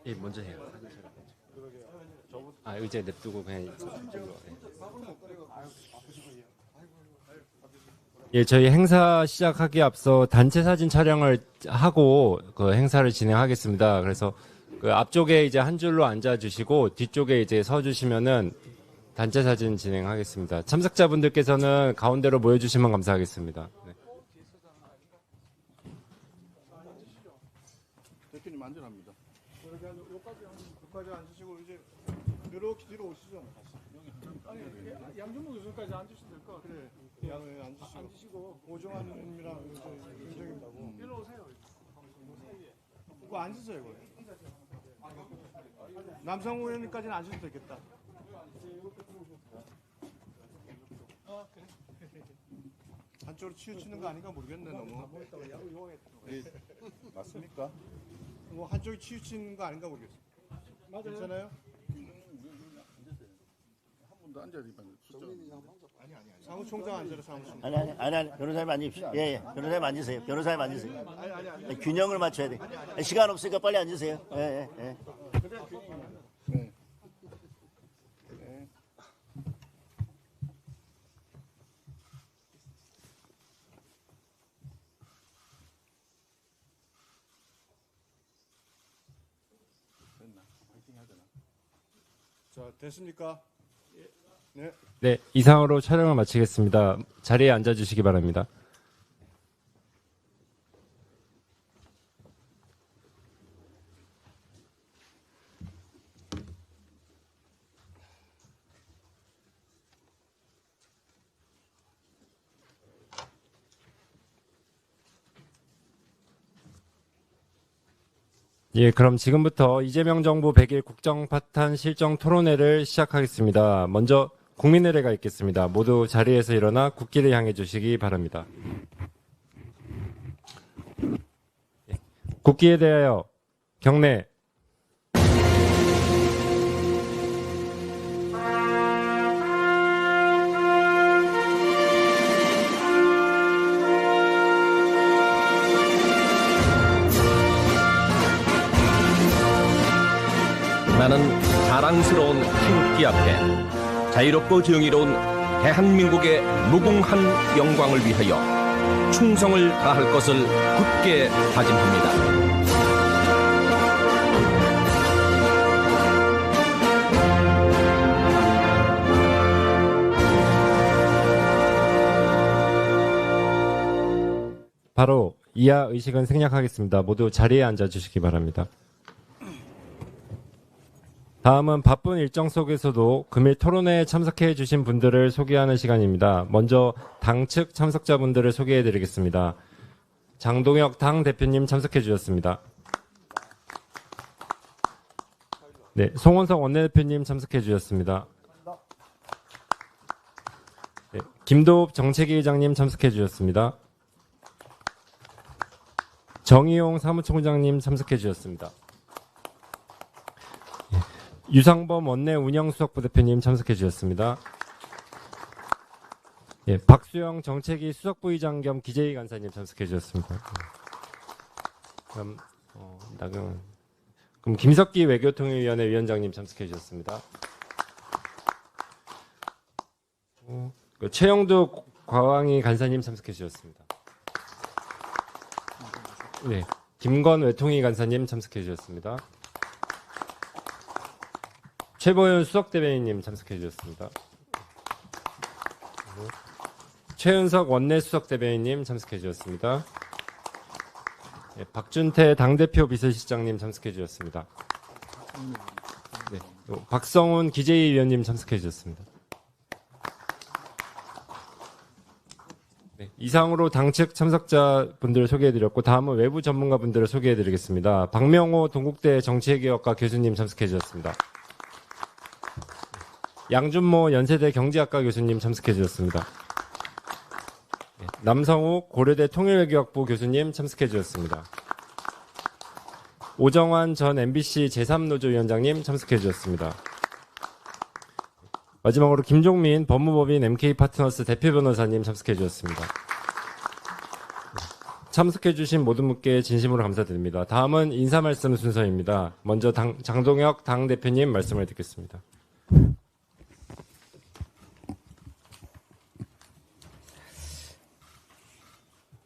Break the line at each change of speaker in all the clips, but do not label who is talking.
예, 먼저 해요. 아, 의자에 냅두고 그냥 이쪽으로. 예, 저희 행사 시작하기 앞서 단체 사진 촬영을 하고 그 행사를 진행하겠습니다. 그래서 그 앞쪽에 이제 한 줄로 앉아주시고 뒤쪽에 이제 서주시면은 단체 사진 진행하겠습니다. 참석자분들께서는 가운데로 모여주시면 감사하겠습니다. 네.
대표님 안전합니다. 여기까지 앉으시고 이제 이렇게 뒤로 오시죠.
아니, 양준모 교수까지 앉으시면 될 것 같아요.
그래, 양에 앉으시고 오정환님이랑 윤정입니다고.
일로 오세요.
그거 앉으세요, 이거. 남성우 의원님까지는 앉으셔도 되겠다. 한쪽으로 치우치는 거 아닌가 모르겠네, 너무. 네, 맞습니까? 뭐 한쪽이 치우치는 거 아닌가 모르겠어.
맞아요.
괜찮아요?
한 분도 앉아있으면
사무총장 앉아라, 사무총장.
아니, 변호사님 앉으십시오. 예, 변호사님 앉으세요. 변호사님 앉으세요. 균형을 맞춰야 돼. 시간 없으니까 빨리 앉으세요. 예.
네. 자, 됐습니까? 네.
네, 이상으로 촬영을 마치겠습니다. 자리에 앉아주시기 바랍니다. 예, 그럼 지금부터 이재명 정부 100일 국정파탄 실정 토론회를 시작하겠습니다. 먼저 국민의례가 있겠습니다. 모두 자리에서 일어나 국기를 향해 주시기 바랍니다. 국기에 대하여 경례.
나는 자랑스러운 태극기 앞에 자유롭고 정의로운 대한민국의 무궁한 영광을 위하여 충성을 다할 것을 굳게 다짐합니다.
바로 이하 의식은 생략하겠습니다. 모두 자리에 앉아주시기 바랍니다. 다음은 바쁜 일정 속에서도 금일 토론회에 참석해 주신 분들을 소개하는 시간입니다. 먼저 당 측 참석자분들을 소개해 드리겠습니다. 장동혁 당 대표님 참석해 주셨습니다. 네, 송원석 원내대표님 참석해 주셨습니다. 네, 김도읍 정책위 의장님 참석해 주셨습니다. 정의용 사무총장님 참석해 주셨습니다. 유상범 원내 운영수석부대표님 참석해 주셨습니다. 예, 박수영 정책위 수석부의장 겸 기재위 간사님 참석해 주셨습니다. 그럼 김석기 외교통일위원회 위원장님 참석해 주셨습니다. 최영두 과왕위 간사님 참석해 주셨습니다. 네, 김건 외통위 간사님 참석해 주셨습니다. 최보현 수석대변인님 참석해 주셨습니다. 최은석 원내 수석대변인님 참석해 주셨습니다. 네, 박준태 당대표 비서실장님 참석해 주셨습니다. 네, 박성훈 기재위 위원님 참석해 주셨습니다. 네, 이상으로 당측 참석자분들을 소개해드렸고 다음은 외부 전문가분들을 소개해드리겠습니다. 박명호 동국대 정치개혁과 교수님 참석해 주셨습니다. 양준모 연세대 경제학과 교수님 참석해 주셨습니다. 네, 남성욱 고려대 통일외교학부 교수님 참석해 주셨습니다. 오정환 전 MBC 제3노조위원장님 참석해 주셨습니다. 마지막으로 김종민 법무법인 MK파트너스 대표 변호사님 참석해 주셨습니다. 참석해주신 모든 분께 진심으로 감사드립니다. 다음은 인사 말씀 순서입니다. 먼저 장동혁 당대표님 말씀을 듣겠습니다.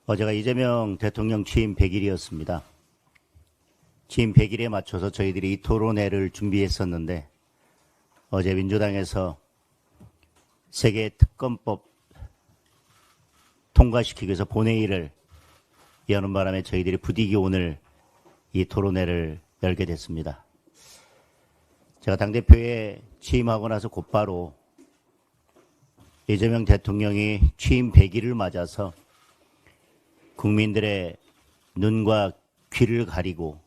어제가 이재명 대통령 취임 100일이었습니다. 취임 100일에 맞춰서 저희들이 이 토론회를 준비했었는데 어제 민주당에서 세계 특검법 통과시키기 위해서 본회의를 여는 바람에 저희들이 부디기 오늘 이 토론회를 열게 됐습니다. 제가 당대표에 취임하고 나서 곧바로 이재명 대통령이 취임 100일을 맞아서 국민들의 눈과 귀를 가리고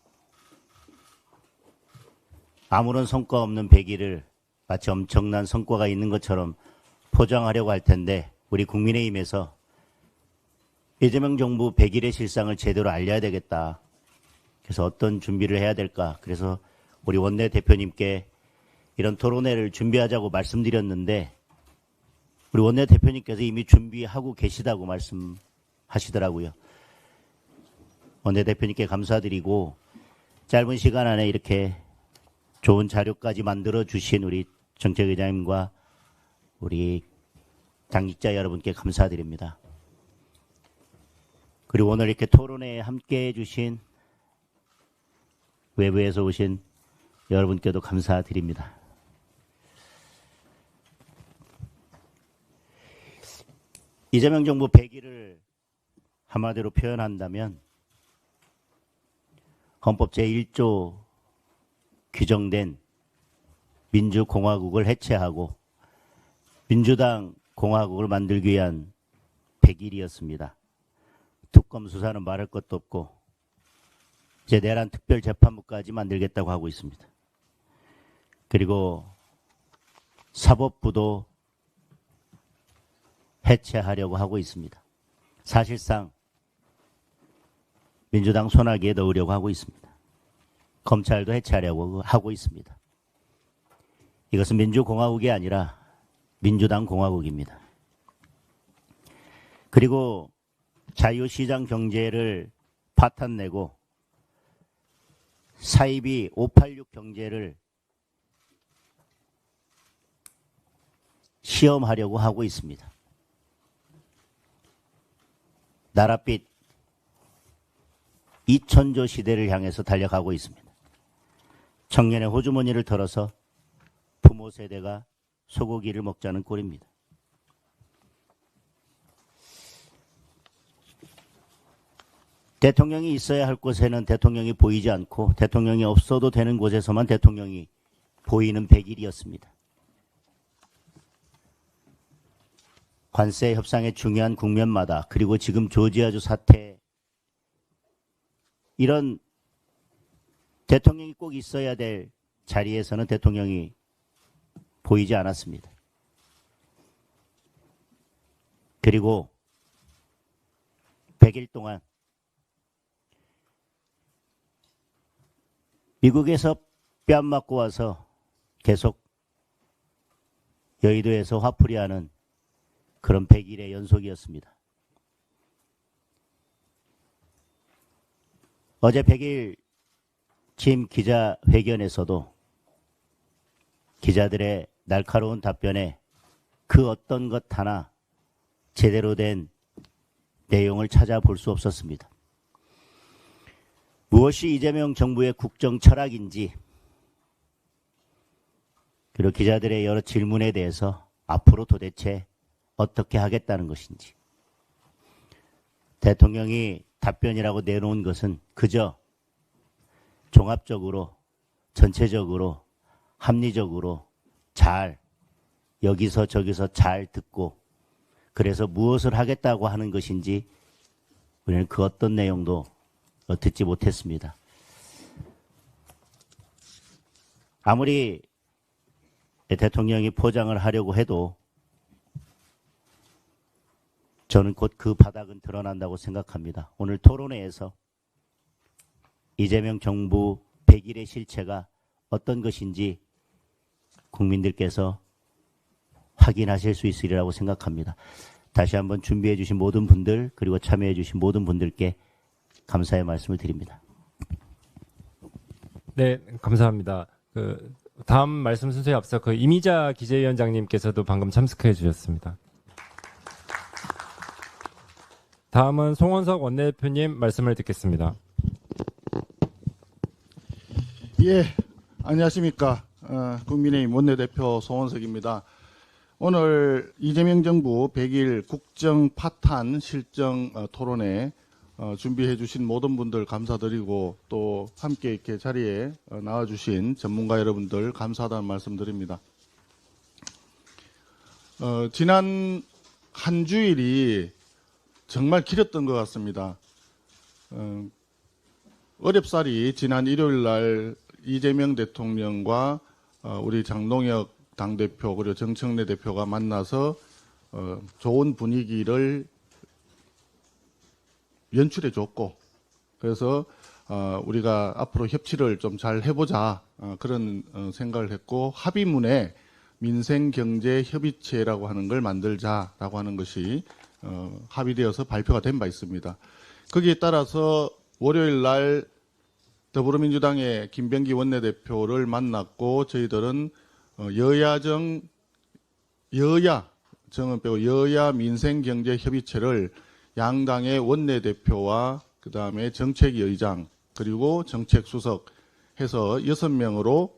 아무런 성과 없는 100일을 마치 엄청난 성과가 있는 것처럼 포장하려고 할 텐데 우리 국민의힘에서 이재명 정부 100일의 실상을 제대로 알려야 되겠다. 그래서 어떤 준비를 해야 될까. 그래서 우리 원내대표님께 이런 토론회를 준비하자고 말씀드렸는데 우리 원내대표님께서 이미 준비하고 계시다고 말씀하시더라고요. 원내대표님께 감사드리고 짧은 시간 안에 이렇게 좋은 자료까지 만들어 주신 우리 정책의장님과 우리 당직자 여러분께 감사드립니다. 그리고 오늘 이렇게 토론회에 함께해 주신 외부에서 오신 여러분께도 감사드립니다. 이재명 정부 100일을 한마디로 표현한다면 헌법 제1조 규정된 민주공화국을 해체하고 민주당 공화국을 만들기 위한 100일이었습니다. 특검 수사는 말할 것도 없고 이제 내란 특별재판부까지 만들겠다고 하고 있습니다. 그리고 사법부도 해체하려고 하고 있습니다. 사실상 민주당 손아귀에 넣으려고 하고 있습니다. 검찰도 해체하려고 하고 있습니다. 이것은 민주공화국이 아니라 민주당 공화국입니다. 그리고 자유시장 경제를 파탄내고 사이비 586 경제를 시험하려고 하고 있습니다. 나랏빛 2000조 시대를 향해서 달려가고 있습니다. 청년의 호주머니를 털어서 부모 세대가 소고기를 먹자는 꼴입니다. 대통령이 있어야 할 곳에는 대통령이 보이지 않고 대통령이 없어도 되는 곳에서만 대통령이 보이는 100일이었습니다. 관세 협상의 중요한 국면마다 그리고 지금 조지아주 사태 이런 대통령이 꼭 있어야 될 자리에서는 대통령이 보이지 않았습니다. 그리고 100일 동안 미국에서 뺨 맞고 와서 계속 여의도에서 화풀이하는 그런 100일의 연속이었습니다. 어제 100일 취임 기자회견에서도 기자들의 날카로운 답변에 그 어떤 것 하나 제대로 된 내용을 찾아볼 수 없었습니다. 무엇이 이재명 정부의 국정 철학인지 그리고 기자들의 여러 질문에 대해서 앞으로 도대체 어떻게 하겠다는 것인지 대통령이 답변이라고 내놓은 것은 그저 종합적으로 전체적으로 합리적으로 잘 여기서 저기서 잘 듣고 그래서 무엇을 하겠다고 하는 것인지 우리는 그 어떤 내용도 듣지 못했습니다. 아무리 대통령이 포장을 하려고 해도 저는 곧 그 바닥은 드러난다고 생각합니다. 오늘 토론회에서 이재명 정부 100일의 실체가 어떤 것인지 국민들께서 확인하실 수 있으리라고 생각합니다. 다시 한번 준비해 주신 모든 분들 그리고 참여해 주신 모든 분들께 감사의 말씀을 드립니다.
네, 감사합니다. 다음 말씀 순서에 앞서 이미자 기재위원장님께서도 방금 참석해 주셨습니다. 다음은 송원석 원내대표님 말씀을 듣겠습니다.
예, 안녕하십니까. 국민의힘 원내대표 송원석입니다. 오늘 이재명 정부 100일 국정 파탄 실정 토론회 준비해 주신 모든 분들 감사드리고 또 함께 이렇게 자리에 나와 주신 전문가 여러분들 감사하다는 말씀 드립니다. 지난 한 주일이 정말 길었던 것 같습니다. 어렵사리 지난 일요일 날 이재명 대통령과 우리 장동혁 당대표 그리고 정청래 대표가 만나서 좋은 분위기를 연출해 줬고 그래서 우리가 앞으로 협치를 좀 잘 해보자 그런 생각을 했고 합의문에 민생경제협의체라고 하는 걸 만들자라고 하는 것이 합의되어서 발표가 된 바 있습니다. 거기에 따라서 월요일 날 더불어민주당의 김병기 원내대표를 만났고 저희들은 정은 빼고 여야 민생경제협의체를 양당의 원내대표와 그다음에 정책위의장 그리고 정책수석 해서 6명으로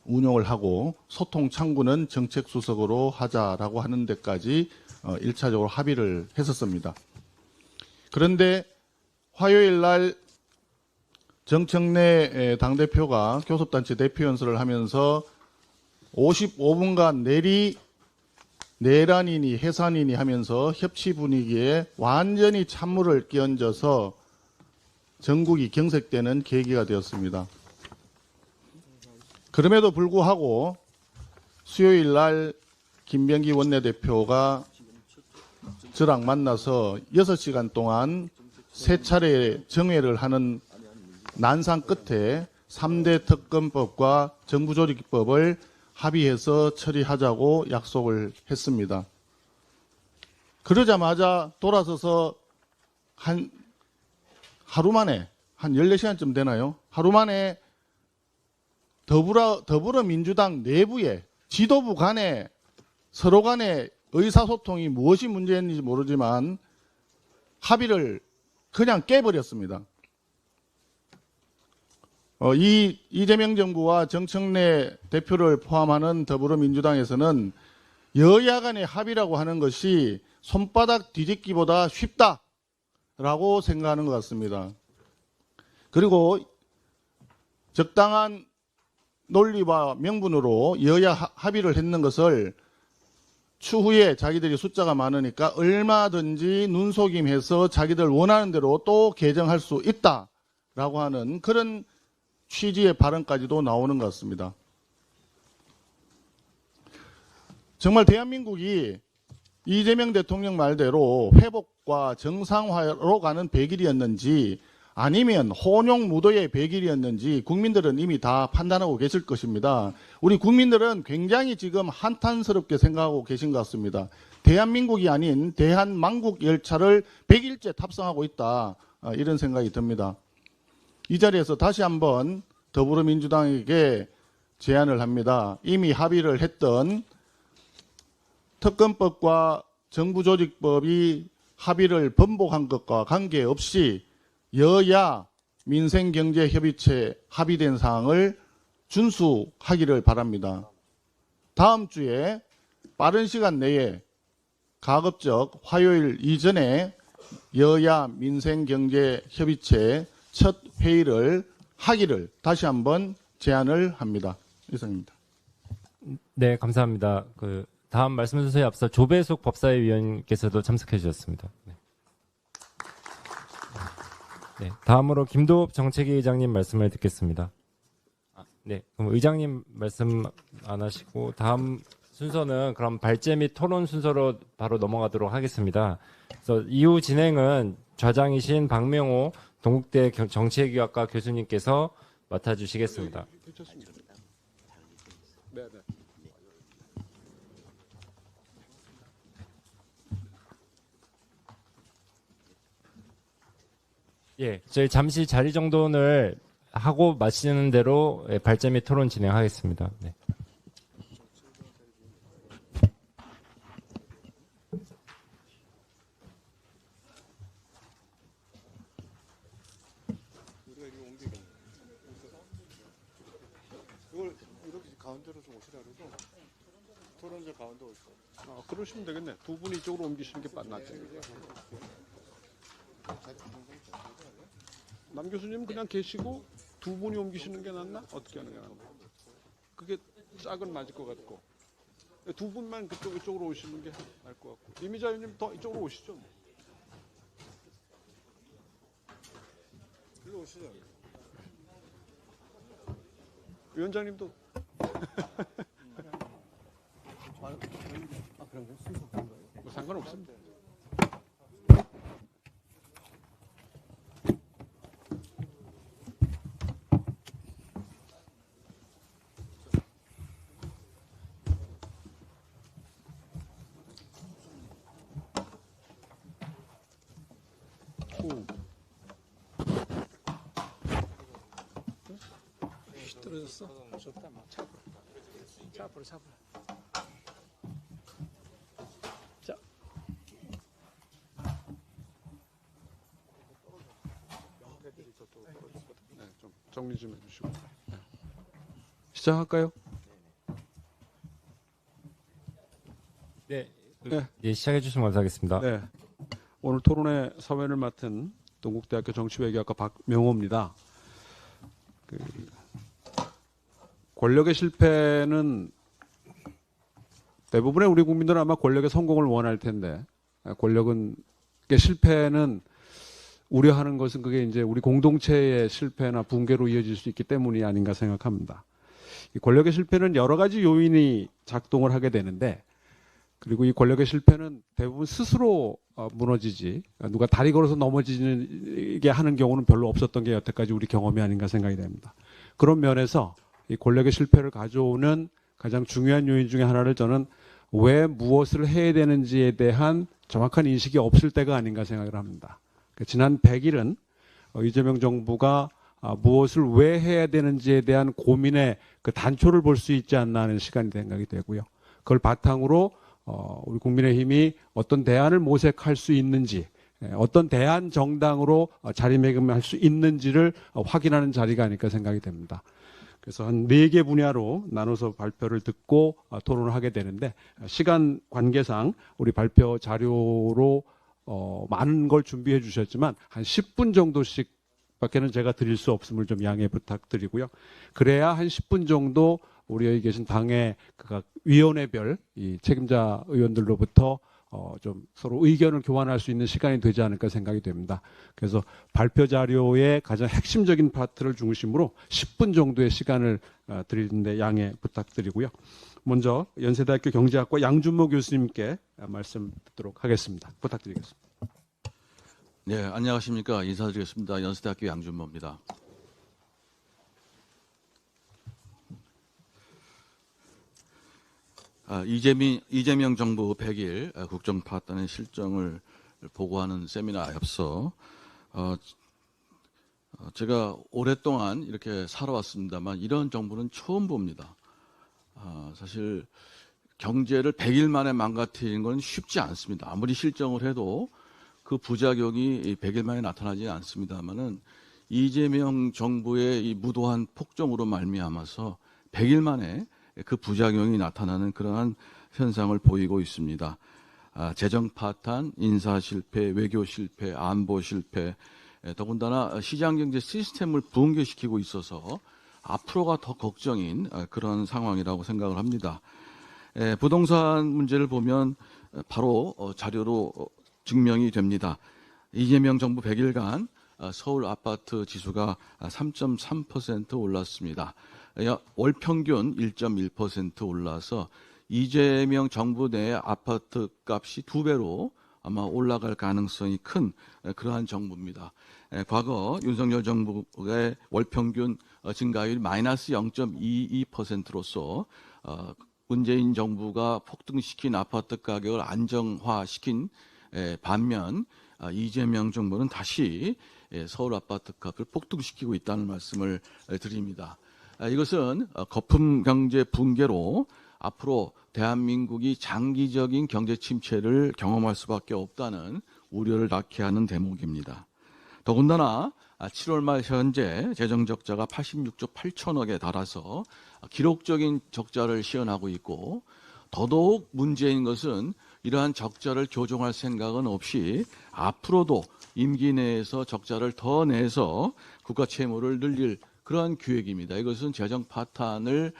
운영을 하고 소통 창구는 정책수석으로 하자라고 하는 데까지 1차적으로 합의를 했었습니다. 그런데 화요일 날 정청래 당대표가 교섭단체 대표연설을 하면서 55분간 내란이니 해산이니 하면서 협치 분위기에 완전히 찬물을 끼얹어서 전국이 경색되는 계기가 되었습니다. 그럼에도 불구하고 수요일 날 김병기 원내대표가 저랑 만나서 6시간 동안 3차례 정회를 하는 난상 끝에 3대 특검법과 정부조직법을 합의해서 처리하자고 약속을 했습니다. 그러자마자 돌아서서 하루 만에 한 14시간쯤 되나요? 하루 만에 더불어민주당 내부에 지도부 간에 서로 간에 의사소통이 무엇이 문제였는지 모르지만 합의를 그냥 깨버렸습니다. 이재명 정부와 정청래 대표를 포함하는 더불어민주당에서는 여야 간의 합의라고 하는 것이 손바닥 뒤집기보다 쉽다라고 생각하는 것 같습니다. 그리고 적당한 논리와 명분으로 여야 합의를 했는 것을 추후에 자기들이 숫자가 많으니까 얼마든지 눈속임해서 자기들 원하는 대로 또 개정할 수 있다라고 하는 그런 취지의 발언까지도 나오는 것 같습니다. 정말 대한민국이 이재명 대통령 말대로 회복과 정상화로 가는 100일이었는지 아니면 혼용 무도의 100일이었는지 국민들은 이미 다 판단하고 계실 것입니다. 우리 국민들은 굉장히 지금 한탄스럽게 생각하고 계신 것 같습니다. 대한민국이 아닌 대한망국 열차를 100일째 탑승하고 있다. 이런 생각이 듭니다. 이 자리에서 다시 한번 더불어민주당에게 제안을 합니다. 이미 합의를 했던 특검법과 정부조직법이 합의를 번복한 것과 관계없이 여야 민생경제협의체 합의된 사항을 준수하기를 바랍니다. 다음 주에 빠른 시간 내에 가급적 화요일 이전에 여야 민생경제협의체 첫 회의를 하기를 다시 한번 제안을 합니다. 이상입니다.
네, 감사합니다. 다음 말씀 순서에 앞서 조배숙 법사위 위원께서도 참석해 주셨습니다. 네, 다음으로 김도읍 정책위 의장님 말씀을 듣겠습니다. 네, 그럼 의장님 말씀 안 하시고 다음 순서는 그럼 발제 및 토론 순서로 바로 넘어가도록 하겠습니다. 그래서 이후 진행은 좌장이신 박명호 동국대 정치외교학과 교수님께서 맡아주시겠습니다. 예, 저희 잠시 자리 정돈을 하고 마치는 대로 예, 발제 및 토론 진행하겠습니다. 네.
우리가 이거 옮기겠네. 이걸 이렇게 가운데로 좀 오시라 그래도 토론자 가운데 오시고.
그러시면 되겠네. 두 분이 이쪽으로 옮기시는 게 낫지. 남 교수님 그냥 계시고 두 분이 옮기시는 게 낫나? 어떻게 하는 게 낫나? 그게 짝은 맞을 것 같고 두 분만 이쪽으로 오시는 게 나을 것 같고 이미자 의원님 더 이쪽으로 오시죠.
일로 오시죠.
위원장님도 뭐 상관없습니다. 떨어졌어? 좋다. 차프로. 자. 네, 좀 정리 좀 해주시고. 네. 시작할까요?
네.
네.
예, 시작해 주시면 감사하겠습니다.
네. 오늘 토론회 사회를 맡은 동국대학교 정치외교학과 박명호입니다. 권력의 실패는 대부분의 우리 국민들은 아마 권력의 성공을 원할 텐데 권력의 실패는 우려하는 것은 그게 이제 우리 공동체의 실패나 붕괴로 이어질 수 있기 때문이 아닌가 생각합니다. 이 권력의 실패는 여러 가지 요인이 작동을 하게 되는데 그리고 이 권력의 실패는 대부분 스스로 무너지지 누가 다리 걸어서 넘어지게 하는 경우는 별로 없었던 게 여태까지 우리 경험이 아닌가 생각이 됩니다. 그런 면에서 이 권력의 실패를 가져오는 가장 중요한 요인 중에 하나를 저는 왜 무엇을 해야 되는지에 대한 정확한 인식이 없을 때가 아닌가 생각을 합니다. 지난 100일은 이재명 정부가 무엇을 왜 해야 되는지에 대한 고민의 그 단초를 볼 수 있지 않나 하는 시간이 생각이 되고요. 그걸 바탕으로 우리 국민의힘이 어떤 대안을 모색할 수 있는지 어떤 대안 정당으로 자리매김할 수 있는지를 확인하는 자리가 아닐까 생각이 됩니다. 그래서 한 4개 분야로 나눠서 발표를 듣고 토론을 하게 되는데 시간 관계상 우리 발표 자료로 많은 걸 준비해 주셨지만 한 10분 정도씩 밖에는 제가 드릴 수 없음을 좀 양해 부탁드리고요. 그래야 한 10분 정도 우리 여기 계신 당의 각 위원회별 이 책임자 의원들로부터 좀 서로 의견을 교환할 수 있는 시간이 되지 않을까 생각이 됩니다. 그래서 발표 자료의 가장 핵심적인 파트를 중심으로 10분 정도의 시간을 드리는데 양해 부탁드리고요. 먼저 연세대학교 경제학과 양준모 교수님께 말씀 듣도록 하겠습니다. 부탁드리겠습니다.
네, 안녕하십니까. 인사드리겠습니다. 연세대학교 양준모입니다. 이재명 정부 100일 국정파탄의 실정을 보고하는 세미나에 앞서 제가 오랫동안 이렇게 살아왔습니다만 이런 정부는 처음 봅니다. 사실 경제를 100일 만에 망가뜨리는 건 쉽지 않습니다. 아무리 실정을 해도 그 부작용이 100일 만에 나타나지 않습니다만은 이재명 정부의 이 무도한 폭정으로 말미암아서 100일 만에 그 부작용이 나타나는 그러한 현상을 보이고 있습니다. 재정 파탄, 인사 실패, 외교 실패, 안보 실패, 더군다나 시장경제 시스템을 붕괴시키고 있어서 앞으로가 더 걱정인 그런 상황이라고 생각을 합니다. 부동산 문제를 보면 바로 자료로 증명이 됩니다. 이재명 정부 100일간 서울 아파트 지수가 3.3% 올랐습니다. 월 평균 1.1% 올라서 이재명 정부 내 아파트 값이 2배로 아마 올라갈 가능성이 큰 그러한 정부입니다. 과거 윤석열 정부의 월 평균 증가율 마이너스 0.22%로서 문재인 정부가 폭등시킨 아파트 가격을 안정화시킨 반면 이재명 정부는 다시 서울 아파트 값을 폭등시키고 있다는 말씀을 드립니다. 이것은 거품 경제 붕괴로 앞으로 대한민국이 장기적인 경제 침체를 경험할 수밖에 없다는 우려를 낳게 하는 대목입니다. 더군다나 7월 말 현재 재정 적자가 86조 8천억에 달아서 기록적인 적자를 시현하고 있고, 더더욱 문제인 것은 이러한 적자를 교정할 생각은 없이 앞으로도 임기 내에서 적자를 더 내서 국가 채무를 늘릴 그러한 계획입니다. 이것은 재정 파탄을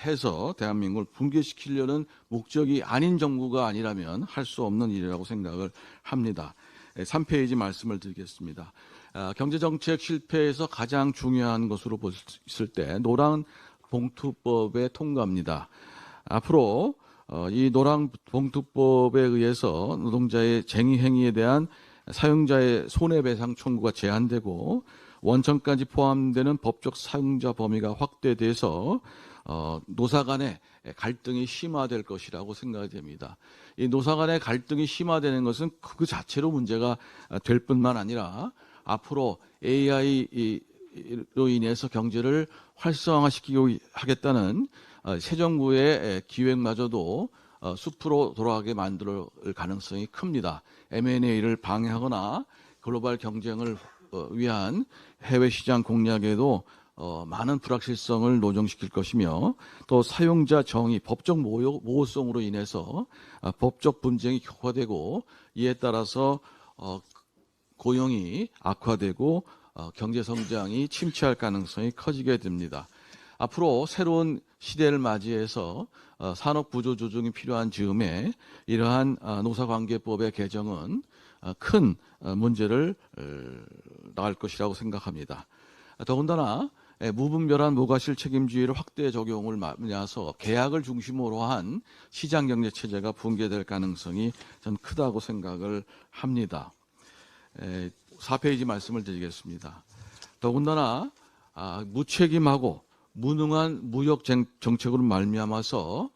해서 대한민국을 붕괴시키려는 목적이 아닌 정부가 아니라면 할 수 없는 일이라고 생각을 합니다. 3페이지 말씀을 드리겠습니다. 경제정책 실패에서 가장 중요한 것으로 봤을 때 노란봉투법의 통과입니다. 앞으로 이 노란봉투법에 의해서 노동자의 쟁의 행위에 대한 사용자의 손해배상 청구가 제한되고 원천까지 포함되는 법적 사용자 범위가 확대돼서 노사 간의 갈등이 심화될 것이라고 생각이 됩니다. 이 노사 간의 갈등이 심화되는 것은 그 자체로 문제가 될 뿐만 아니라 앞으로 AI로 인해서 경제를 활성화시키고 하겠다는 새 정부의 기획마저도 숲으로 돌아가게 만들 가능성이 큽니다. M&A를 방해하거나 글로벌 경쟁을 위한 해외 시장 공략에도 많은 불확실성을 노정시킬 것이며, 또 사용자 정의, 법적 모호성으로 인해서 법적 분쟁이 격화되고 이에 따라서 고용이 악화되고 경제 성장이 침체할 가능성이 커지게 됩니다. 앞으로 새로운 시대를 맞이해서 산업 구조 조정이 필요한 즈음에 이러한 노사관계법의 개정은 큰 문제를 낳을 것이라고 생각합니다. 더군다나 무분별한 무과실 책임주의를 확대 적용을 맞아서 계약을 중심으로 한 시장경제 체제가 붕괴될 가능성이 전 크다고 생각을 합니다. 4페이지 말씀을 드리겠습니다. 더군다나 무책임하고 무능한 무역 정책으로 말미암아서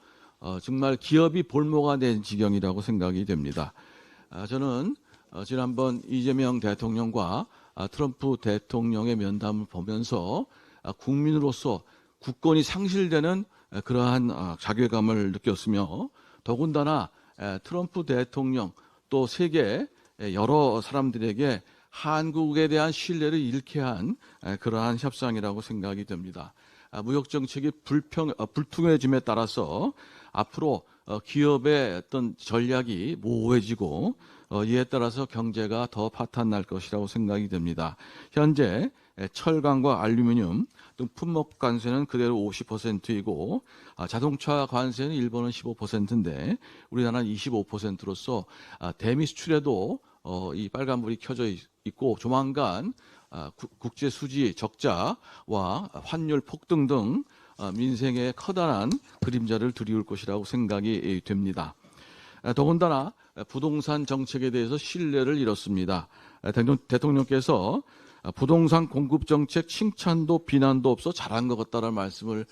정말 기업이 볼모가 된 지경이라고 생각이 됩니다. 저는 지난번 이재명 대통령과 트럼프 대통령의 면담을 보면서 국민으로서 국권이 상실되는 그러한 자괴감을 느꼈으며, 더군다나 트럼프 대통령 또 세계 여러 사람들에게 한국에 대한 신뢰를 잃게 한 그러한 협상이라고 생각이 됩니다. 무역정책이 불투명해짐에 따라서 앞으로 기업의 어떤 전략이 모호해지고 이에 따라서 경제가 더 파탄날 것이라고 생각이 됩니다. 현재 철강과 알루미늄 등 품목 관세는 그대로 50%이고 자동차 관세는 일본은 15%인데 우리나라는 25%로서 대미 수출에도 이 빨간불이 켜져 있고, 조만간 국제 수지 적자와 환율 폭등 등 민생에 커다란 그림자를 드리울 것이라고 생각이 됩니다. 더군다나 부동산 정책에 대해서 신뢰를 잃었습니다. 대통령께서 부동산 공급 정책 칭찬도 비난도 없어 잘한 것 같다라는 말씀을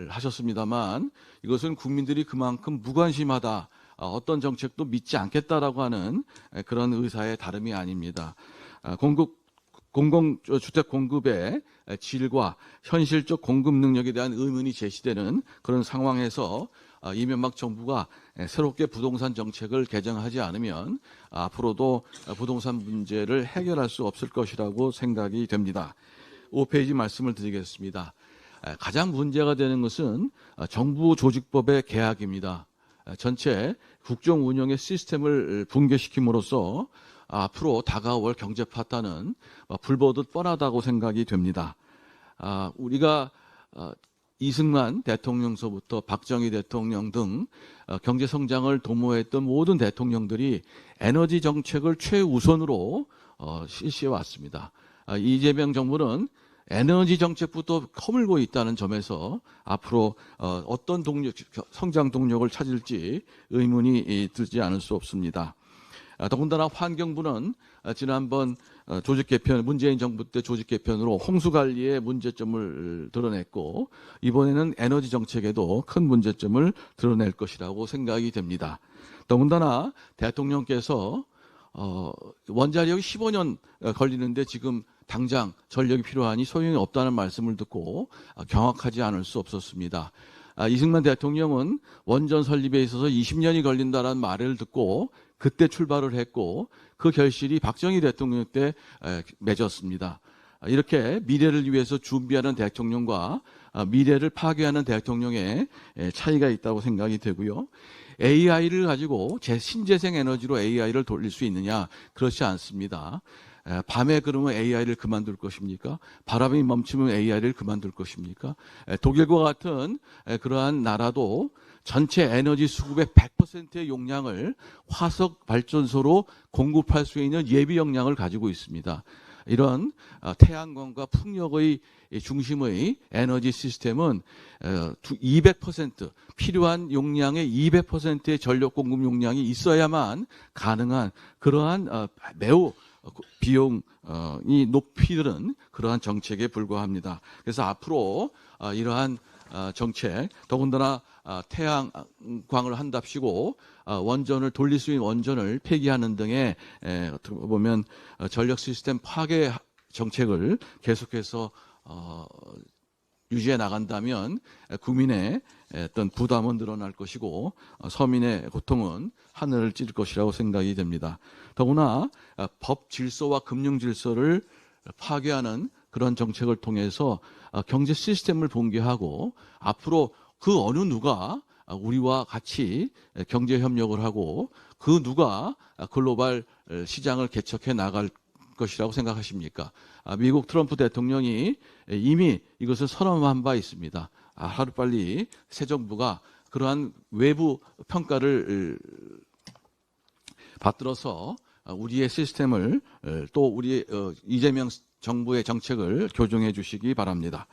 하셨습니다만, 이것은 국민들이 그만큼 무관심하다, 어떤 정책도 믿지 않겠다라고 하는 그런 의사의 다름이 아닙니다. 공공주택 공급의 질과 현실적 공급 능력에 대한 의문이 제시되는 그런 상황에서 이명박 정부가 새롭게 부동산 정책을 개정하지 않으면 앞으로도 부동산 문제를 해결할 수 없을 것이라고 생각이 됩니다. 5페이지 말씀을 드리겠습니다. 가장 문제가 되는 것은 정부 조직법의 개혁입니다. 전체 국정 운영의 시스템을 붕괴시킴으로써 앞으로 다가올 경제 파탄은 불보듯 뻔하다고 생각이 됩니다. 우리가 이승만 대통령서부터 박정희 대통령 등 경제 성장을 도모했던 모든 대통령들이 에너지 정책을 최우선으로 실시해 왔습니다. 이재명 정부는 에너지 정책부터 허물고 있다는 점에서 앞으로 어떤 성장 동력을 찾을지 의문이 들지 않을 수 없습니다. 더군다나 환경부는 지난번 조직 개편, 문재인 정부 때 조직 개편으로 홍수 관리의 문제점을 드러냈고, 이번에는 에너지 정책에도 큰 문제점을 드러낼 것이라고 생각이 됩니다. 더군다나 대통령께서 원자력이 15년 걸리는데 지금 당장 전력이 필요하니 소용이 없다는 말씀을 듣고 경악하지 않을 수 없었습니다. 이승만 대통령은 원전 설립에 있어서 20년이 걸린다는 말을 듣고 그때 출발을 했고 그 결실이 박정희 대통령 때 맺었습니다. 이렇게 미래를 위해서 준비하는 대통령과 미래를 파괴하는 대통령의 차이가 있다고 생각이 되고요. AI를 가지고 신재생 에너지로 AI를 돌릴 수 있느냐? 그렇지 않습니다. 밤에 그러면 AI를 그만둘 것입니까? 바람이 멈추면 AI를 그만둘 것입니까? 독일과 같은 그러한 나라도 전체 에너지 수급의 100%의 용량을 화석 발전소로 공급할 수 있는 예비 역량을 가지고 있습니다. 이런 태양광과 풍력의 중심의 에너지 시스템은 200% 필요한 용량의 200%의 전력 공급 용량이 있어야만 가능한 그러한 매우 비용이 높이 드는 그러한 정책에 불과합니다. 그래서 앞으로 이러한 정책, 더군다나 태양광을 한답시고 원전을 돌릴 수 있는 원전을 폐기하는 등의 어떻게 보면 전력 시스템 파괴 정책을 계속해서 유지해 나간다면 국민의 어떤 부담은 늘어날 것이고 서민의 고통은 하늘을 찌를 것이라고 생각이 됩니다. 더구나 법 질서와 금융 질서를 파괴하는 그런 정책을 통해서 경제 시스템을 붕괴하고 앞으로 그 어느 누가 우리와 같이 경제 협력을 하고 그 누가 글로벌 시장을 개척해 나갈 것이라고 생각하십니까? 미국 트럼프 대통령이 이미 이것을 선언한 바 있습니다. 하루빨리 새 정부가 그러한 외부 평가를 받들어서 우리의 시스템을 또 우리 이재명 정부의 정책을 교정해 주시기 바랍니다.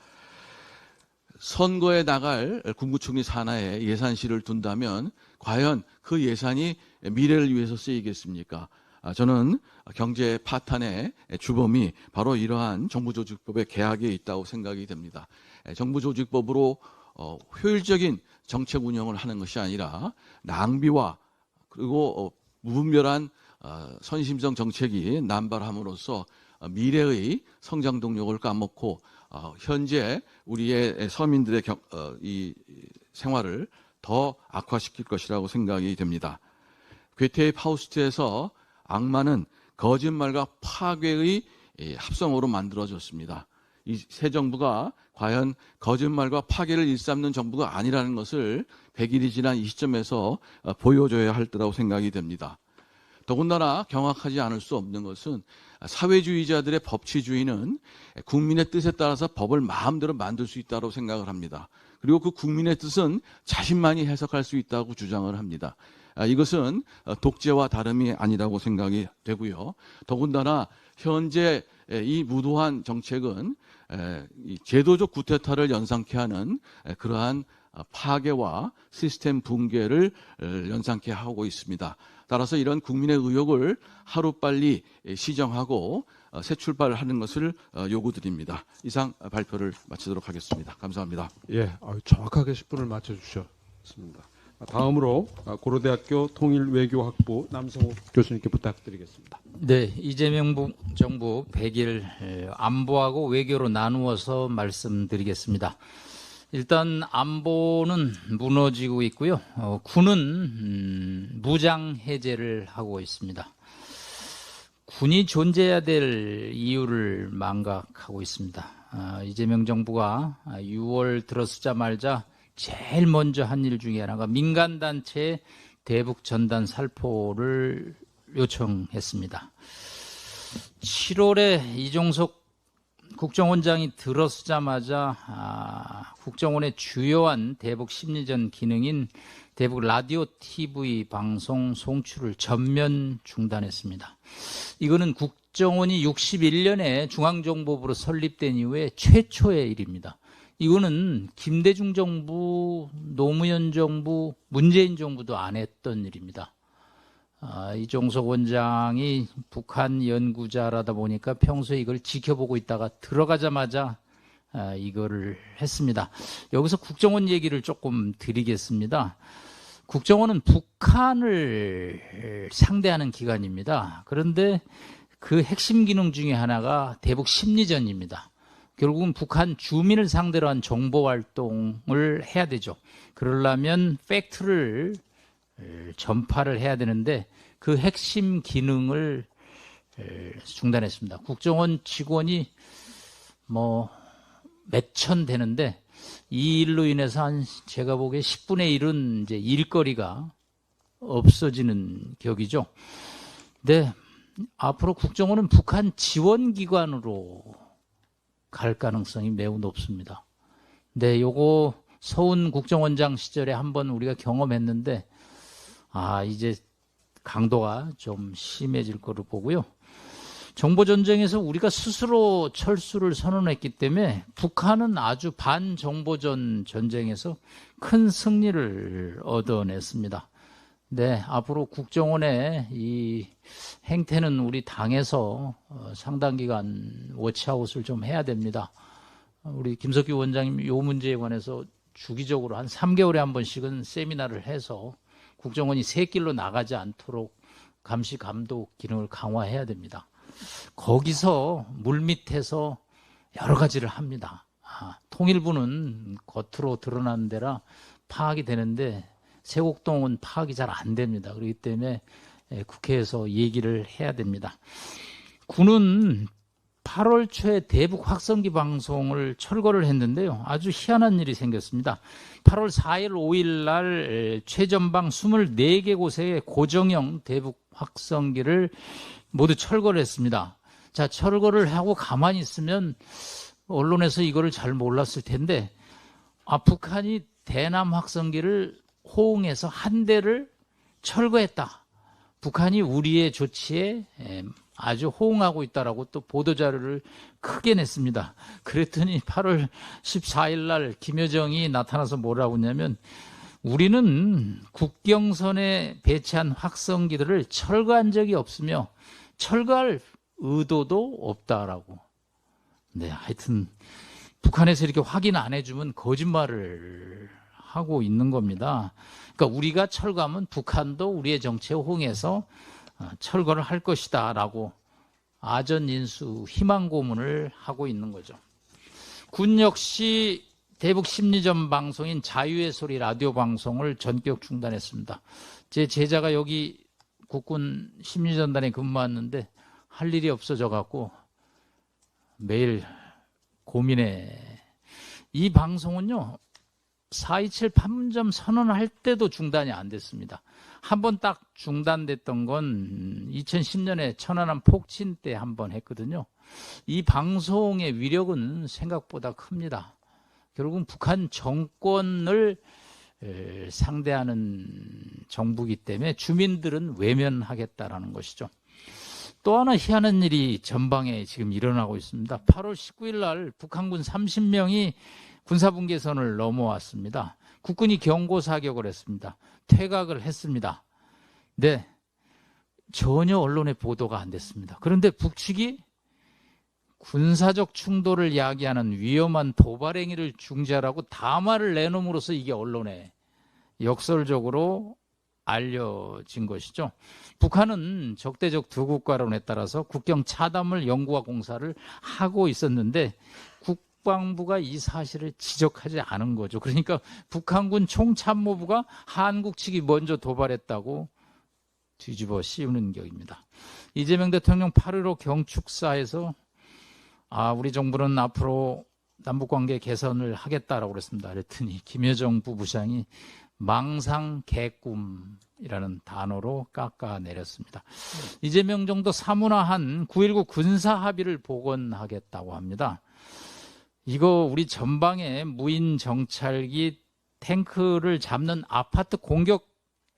선거에 나갈 국무총리 산하에 예산실을 둔다면 과연 그 예산이 미래를 위해서 쓰이겠습니까? 저는 경제 파탄의 주범이 바로 이러한 정부조직법의 개혁에 있다고 생각이 됩니다. 정부조직법으로 효율적인 정책 운영을 하는 것이 아니라 낭비와 그리고 무분별한 선심성 정책이 남발함으로써 미래의 성장 동력을 까먹고 현재 우리의 서민들의 이 생활을 더 악화시킬 것이라고 생각이 됩니다. 괴테의 파우스트에서 악마는 거짓말과 파괴의 합성어로 만들어졌습니다. 이 새 정부가 과연 거짓말과 파괴를 일삼는 정부가 아니라는 것을 100일이 지난 이 시점에서 보여줘야 할 때라고 생각이 됩니다. 더군다나 경악하지 않을 수 없는 것은 사회주의자들의 법치주의는 국민의 뜻에 따라서 법을 마음대로 만들 수 있다고 생각을 합니다. 그리고 그 국민의 뜻은 자신만이 해석할 수 있다고 주장을 합니다. 이것은 독재와 다름이 아니라고 생각이 되고요. 더군다나 현재 이 무도한 정책은 제도적 구태타를 연상케 하는 그러한 파괴와 시스템 붕괴를 연상케 하고 있습니다. 따라서 이런 국민의 의혹을 하루빨리 시정하고 새 출발을 하는 것을 요구드립니다. 이상 발표를 마치도록 하겠습니다. 감사합니다.
예, 정확하게 10분을 맞춰주셨습니다. 다음으로 고려대학교 통일외교학부 남성욱 교수님께 부탁드리겠습니다.
네, 이재명 정부 100일 안보하고 외교로 나누어서 말씀드리겠습니다. 일단 안보는 무너지고 있고요. 군은 무장 해제를 하고 있습니다. 군이 존재해야 될 이유를 망각하고 있습니다. 이재명 정부가 6월 들어서자마자 제일 먼저 한 일 중에 하나가 민간단체 대북 전단 살포를 요청했습니다. 7월에 이종석 국정원장이 들어서자마자 국정원의 주요한 대북 심리전 기능인 대북 라디오 TV 방송 송출을 전면 중단했습니다. 이거는 국정원이 61년에 중앙정보부로 설립된 이후에 최초의 일입니다. 이거는 김대중 정부, 노무현 정부, 문재인 정부도 안 했던 일입니다. 이종석 원장이 북한 연구자라다 보니까 평소에 이걸 지켜보고 있다가 들어가자마자 이거를 했습니다. 여기서 국정원 얘기를 조금 드리겠습니다. 국정원은 북한을 상대하는 기관입니다. 그런데 그 핵심 기능 중에 하나가 대북 심리전입니다. 결국은 북한 주민을 상대로 한 정보 활동을 해야 되죠. 그러려면 팩트를 전파를 해야 되는데 그 핵심 기능을 중단했습니다. 국정원 직원이 뭐 몇천 되는데 이 일로 인해서 한 제가 보기에 10분의 1은 이제 일거리가 없어지는 격이죠. 근데 앞으로 국정원은 북한 지원기관으로 갈 가능성이 매우 높습니다. 근데 요거 서훈 국정원장 시절에 한번 우리가 경험했는데 이제 강도가 좀 심해질 거로 보고요. 정보전쟁에서 우리가 스스로 철수를 선언했기 때문에 북한은 아주 반정보전 전쟁에서 큰 승리를 얻어냈습니다. 네, 앞으로 국정원의 이 행태는 우리 당에서 상당 기간 워치아웃을 좀 해야 됩니다. 우리 김석규 원장님 이 문제에 관해서 주기적으로 한 3개월에 한 번씩은 세미나를 해서 국정원이 새 길로 나가지 않도록 감시 감독 기능을 강화해야 됩니다. 거기서 물밑에서 여러 가지를 합니다. 통일부는 겉으로 드러나는 데라 파악이 되는데 세곡동은 파악이 잘 안 됩니다. 그렇기 때문에 국회에서 얘기를 해야 됩니다. 군은 8월 초에 대북 확성기 방송을 철거를 했는데요. 아주 희한한 일이 생겼습니다. 8월 4일, 5일 날 최전방 24개 곳의 고정형 대북 확성기를 모두 철거를 했습니다. 자, 철거를 하고 가만히 있으면 언론에서 이거를 잘 몰랐을 텐데 북한이 대남 확성기를 호응해서 한 대를 철거했다. 북한이 우리의 조치에 아주 호응하고 있다라고 또 보도자료를 크게 냈습니다. 그랬더니 8월 14일 날 김여정이 나타나서 뭐라고 했냐면 우리는 국경선에 배치한 확성기들을 철거한 적이 없으며 철거할 의도도 없다라고. 네, 하여튼 북한에서 이렇게 확인 안 해주면 거짓말을 하고 있는 겁니다. 그러니까 우리가 철거하면 북한도 우리의 정치에 호응해서 철거를 할 것이다 라고 아전인수 희망 고문을 하고 있는 거죠. 군 역시 대북 심리전 방송인 자유의 소리 라디오 방송을 전격 중단했습니다. 제 제자가 여기 국군 심리전단에 근무했는데 할 일이 없어져 갖고 매일 고민해. 이 방송은요 4.27 판문점 선언할 때도 중단이 안 됐습니다. 한 번 딱 중단됐던 건 2010년에 천안함 폭침 때 한 번 했거든요. 이 방송의 위력은 생각보다 큽니다. 결국은 북한 정권을 상대하는 정부이기 때문에 주민들은 외면하겠다라는 것이죠. 또 하나 희한한 일이 전방에 지금 일어나고 있습니다. 8월 19일 날 북한군 30명이 군사분계선을 넘어왔습니다. 국군이 경고 사격을 했습니다. 퇴각을 했습니다. 네, 전혀 언론에 보도가 안 됐습니다. 그런데 북측이 군사적 충돌을 야기하는 위험한 도발 행위를 중지하라고 담화를 내놓음으로써 이게 언론에 역설적으로 알려진 것이죠. 북한은 적대적 두 국가론에 따라서 국경 차단물 연구와 공사를 하고 있었는데 국방부가 이 사실을 지적하지 않은 거죠. 그러니까 북한군 총참모부가 한국 측이 먼저 도발했다고 뒤집어 씌우는 격입니다. 이재명 대통령 8.15 경축사에서 우리 정부는 앞으로 남북관계 개선을 하겠다라고 그랬습니다. 그랬더니 김여정 부부장이 망상 개꿈이라는 단어로 깎아내렸습니다. 이재명 정도 사문화한 9.19 군사합의를 복원하겠다고 합니다. 이거 우리 전방에 무인 정찰기 탱크를 잡는 아파트 공격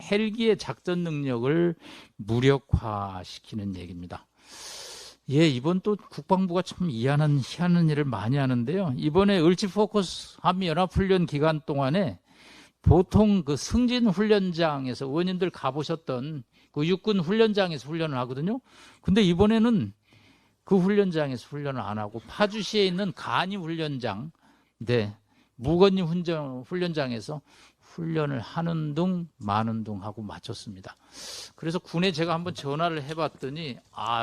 헬기의 작전 능력을 무력화시키는 얘기입니다. 예, 이번 또 국방부가 참 희한한 일을 많이 하는데요. 이번에 을지포커스 한미연합훈련 기간 동안에 보통 그 승진훈련장에서 의원님들 가보셨던 그 육군 훈련장에서 훈련을 하거든요. 근데 이번에는 그 훈련장에서 훈련을 안 하고 파주시에 있는 간이 훈련장, 네, 무건리 훈련장에서 훈련을 하는 둥 마는 둥 하고 마쳤습니다. 그래서 군에 제가 한번 전화를 해봤더니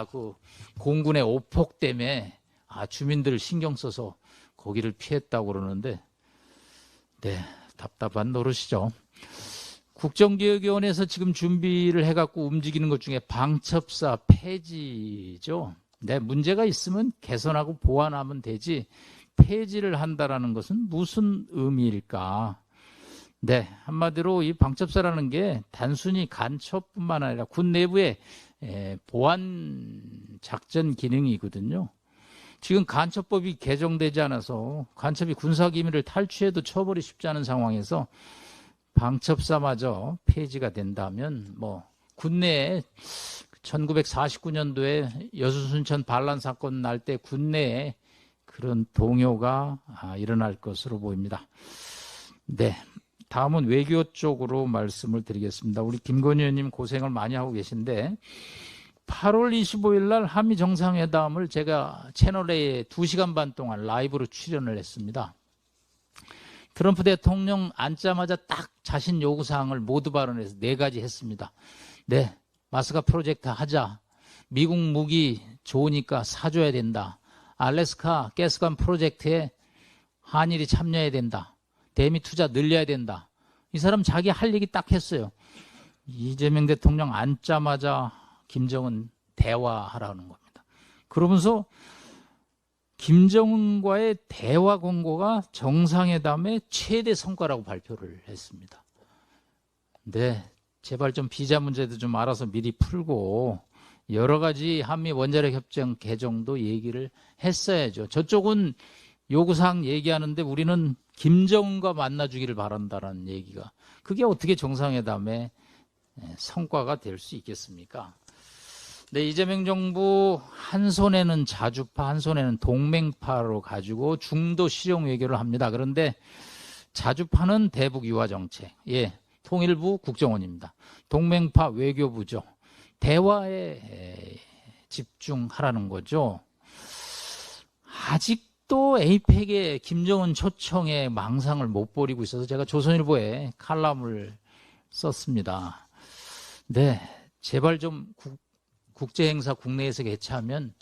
그 공군의 오폭 때문에 주민들을 신경 써서 거기를 피했다고 그러는데 네, 답답한 노릇이죠. 국정기획위원회에서 지금 준비를 해갖고 움직이는 것 중에 방첩사 폐지죠. 네, 문제가 있으면 개선하고 보완하면 되지 폐지를 한다라는 것은 무슨 의미일까? 네, 한마디로 이 방첩사라는 게 단순히 간첩뿐만 아니라 군 내부의 보안 작전 기능이거든요. 지금 간첩법이 개정되지 않아서 간첩이 군사기밀을 탈취해도 처벌이 쉽지 않은 상황에서 방첩사마저 폐지가 된다면 군내에 1949년도에 여수순천 반란 사건 날 때 군내에 그런 동요가 일어날 것으로 보입니다. 네, 다음은 외교 쪽으로 말씀을 드리겠습니다. 우리 김건희 의원님 고생을 많이 하고 계신데 8월 25일 날 한미 정상회담을 제가 채널A에 2시간 반 동안 라이브로 출연을 했습니다. 트럼프 대통령 앉자마자 딱 자신 요구사항을 모두 발언해서 4가지 했습니다. 네, 마스카 프로젝트 하자. 미국 무기 좋으니까 사줘야 된다. 알래스카 가스관 프로젝트에 한일이 참여해야 된다. 대미 투자 늘려야 된다. 이 사람 자기 할 얘기 딱 했어요. 이재명 대통령 앉자마자 김정은 대화하라는 겁니다. 그러면서 김정은과의 대화 공고가 정상회담의 최대 성과라고 발표를 했습니다. 네, 제발 좀 비자 문제도 좀 알아서 미리 풀고 여러 가지 한미 원자력 협정 개정도 얘기를 했어야죠. 저쪽은 요구사항 얘기하는데 우리는 김정은과 만나주기를 바란다는 얘기가 그게 어떻게 정상회담의 성과가 될 수 있겠습니까? 네, 이재명 정부 한 손에는 자주파, 한 손에는 동맹파로 가지고 중도 실용 외교를 합니다. 그런데 자주파는 대북 유화 정책, 통일부 국정원입니다. 동맹파 외교부죠. 대화에 집중하라는 거죠. 아직도 에이펙의 김정은 초청에 망상을 못 버리고 있어서 제가 조선일보에 칼럼을 썼습니다. 네, 제발 좀 국제행사 국내에서 개최하면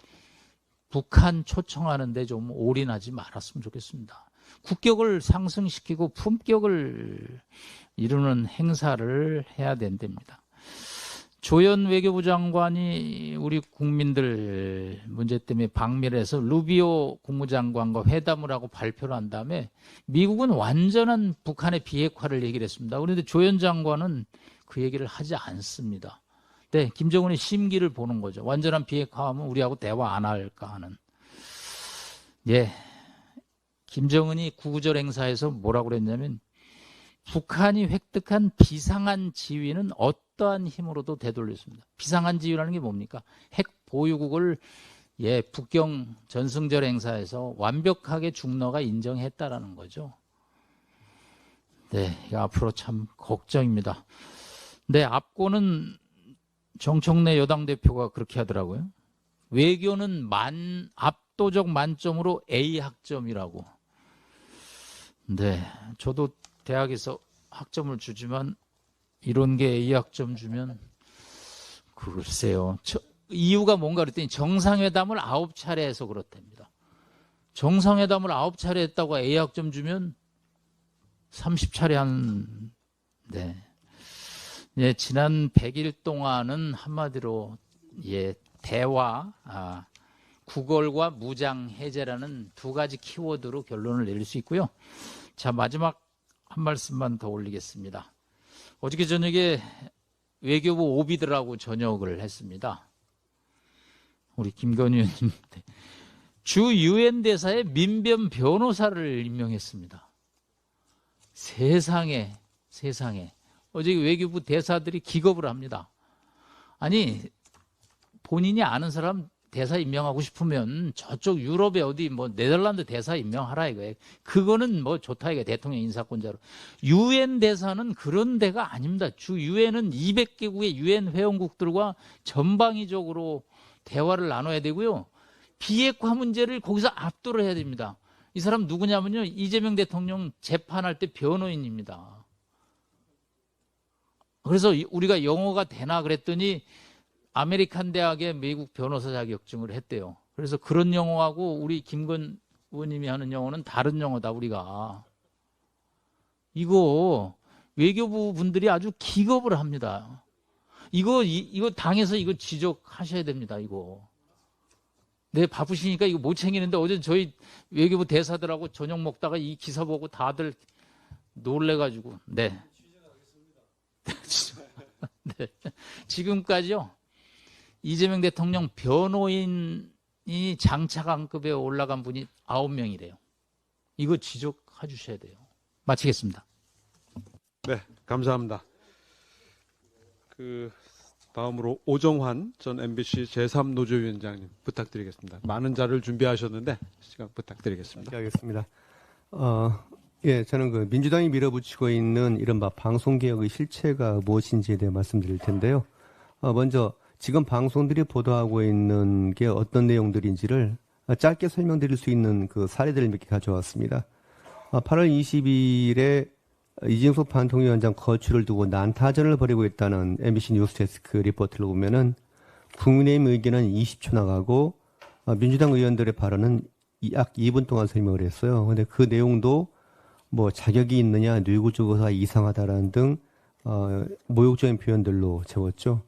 북한 초청하는데 좀 올인하지 말았으면 좋겠습니다. 국격을 상승시키고 품격을 이루는 행사를 해야 된답니다. 조현 외교부 장관이 우리 국민들 문제 때문에 방미를 해서 루비오 국무장관과 회담을 하고 발표를 한 다음에 미국은 완전한 북한의 비핵화를 얘기를 했습니다. 그런데 조현 장관은 그 얘기를 하지 않습니다. 네, 김정은의 심기를 보는 거죠. 완전한 비핵화하면 우리하고 대화 안 할까 하는. 예, 김정은이 구구절 행사에서 뭐라고 그랬냐면 북한이 획득한 비상한 지위는 어떠한 힘으로도 되돌렸습니다. 비상한 지위라는 게 뭡니까? 핵 보유국을 북경 전승절 행사에서 완벽하게 중러가 인정했다라는 거죠. 네, 앞으로 참 걱정입니다. 네, 앞고는 정청래 여당 대표가 그렇게 하더라고요. 외교는 압도적 만점으로 A 학점이라고. 네, 저도 대학에서 학점을 주지만 이런 게 A 학점 주면 글쎄요. 이유가 뭔가 그랬더니 정상회담을 9차례 해서 그렇답니다. 정상회담을 9차례 했다고 A 학점 주면 30차례 한 네, 지난 100일 동안은 한마디로 대화, 구걸과 무장 해제라는 2가지 키워드로 결론을 내릴 수 있고요. 자, 마지막 한 말씀만 더 올리겠습니다. 어저께 저녁에 외교부 오비들하고 저녁을 했습니다. 우리 김건희 의원님 주 유엔 대사의 민변 변호사를 임명했습니다. 세상에 어제 외교부 대사들이 기겁을 합니다. 아니 본인이 아는 사람 대사 임명하고 싶으면 저쪽 유럽에 어디 네덜란드 대사 임명하라 이거예요. 그거는 좋다 이거 대통령 인사권자로. 유엔 대사는 그런 데가 아닙니다. 주 유엔은 200개국의 유엔 회원국들과 전방위적으로 대화를 나눠야 되고요. 비핵화 문제를 거기서 압도를 해야 됩니다. 이 사람 누구냐면요. 이재명 대통령 재판할 때 변호인입니다. 그래서 우리가 영어가 되나 그랬더니 아메리칸 대학의 미국 변호사 자격증을 했대요. 그래서 그런 영어하고 우리 김건 의원님이 하는 영어는 다른 영어다, 우리가. 이거 외교부 분들이 아주 기겁을 합니다. 이거 당에서 이거 지적하셔야 됩니다, 이거. 네, 바쁘시니까 이거 못 챙기는데 어제 저희 외교부 대사들하고 저녁 먹다가 이 기사 보고 다들 놀래가지고, 네. 네. 지금까지요, 이재명 대통령 변호인이 장차관급에 올라간 분이 9명이래요. 이거 지적해 주셔야 돼요. 마치겠습니다.
네, 감사합니다. 다음으로 오정환 전 MBC 제3노조위원장님 부탁드리겠습니다. 많은 자료를 준비하셨는데 시간 부탁드리겠습니다.
알겠습니다. 예, 저는 그 민주당이 밀어붙이고 있는 이른바 방송개혁의 실체가 무엇인지에 대해 말씀드릴 텐데요. 먼저 지금 방송들이 보도하고 있는 게 어떤 내용들인지를 짧게 설명드릴 수 있는 그 사례들을 몇 개 가져왔습니다. 8월 20일에 이진석 방통위원장 거취를 두고 난타전을 벌이고 있다는 MBC 뉴스데스크 리포트를 보면은 국민의힘 의견은 20초 나가고 민주당 의원들의 발언은 약 2분 동안 설명을 했어요. 근데 그 내용도 뭐 자격이 있느냐, 뇌구조가 이상하다라는 등 모욕적인 표현들로 채웠죠.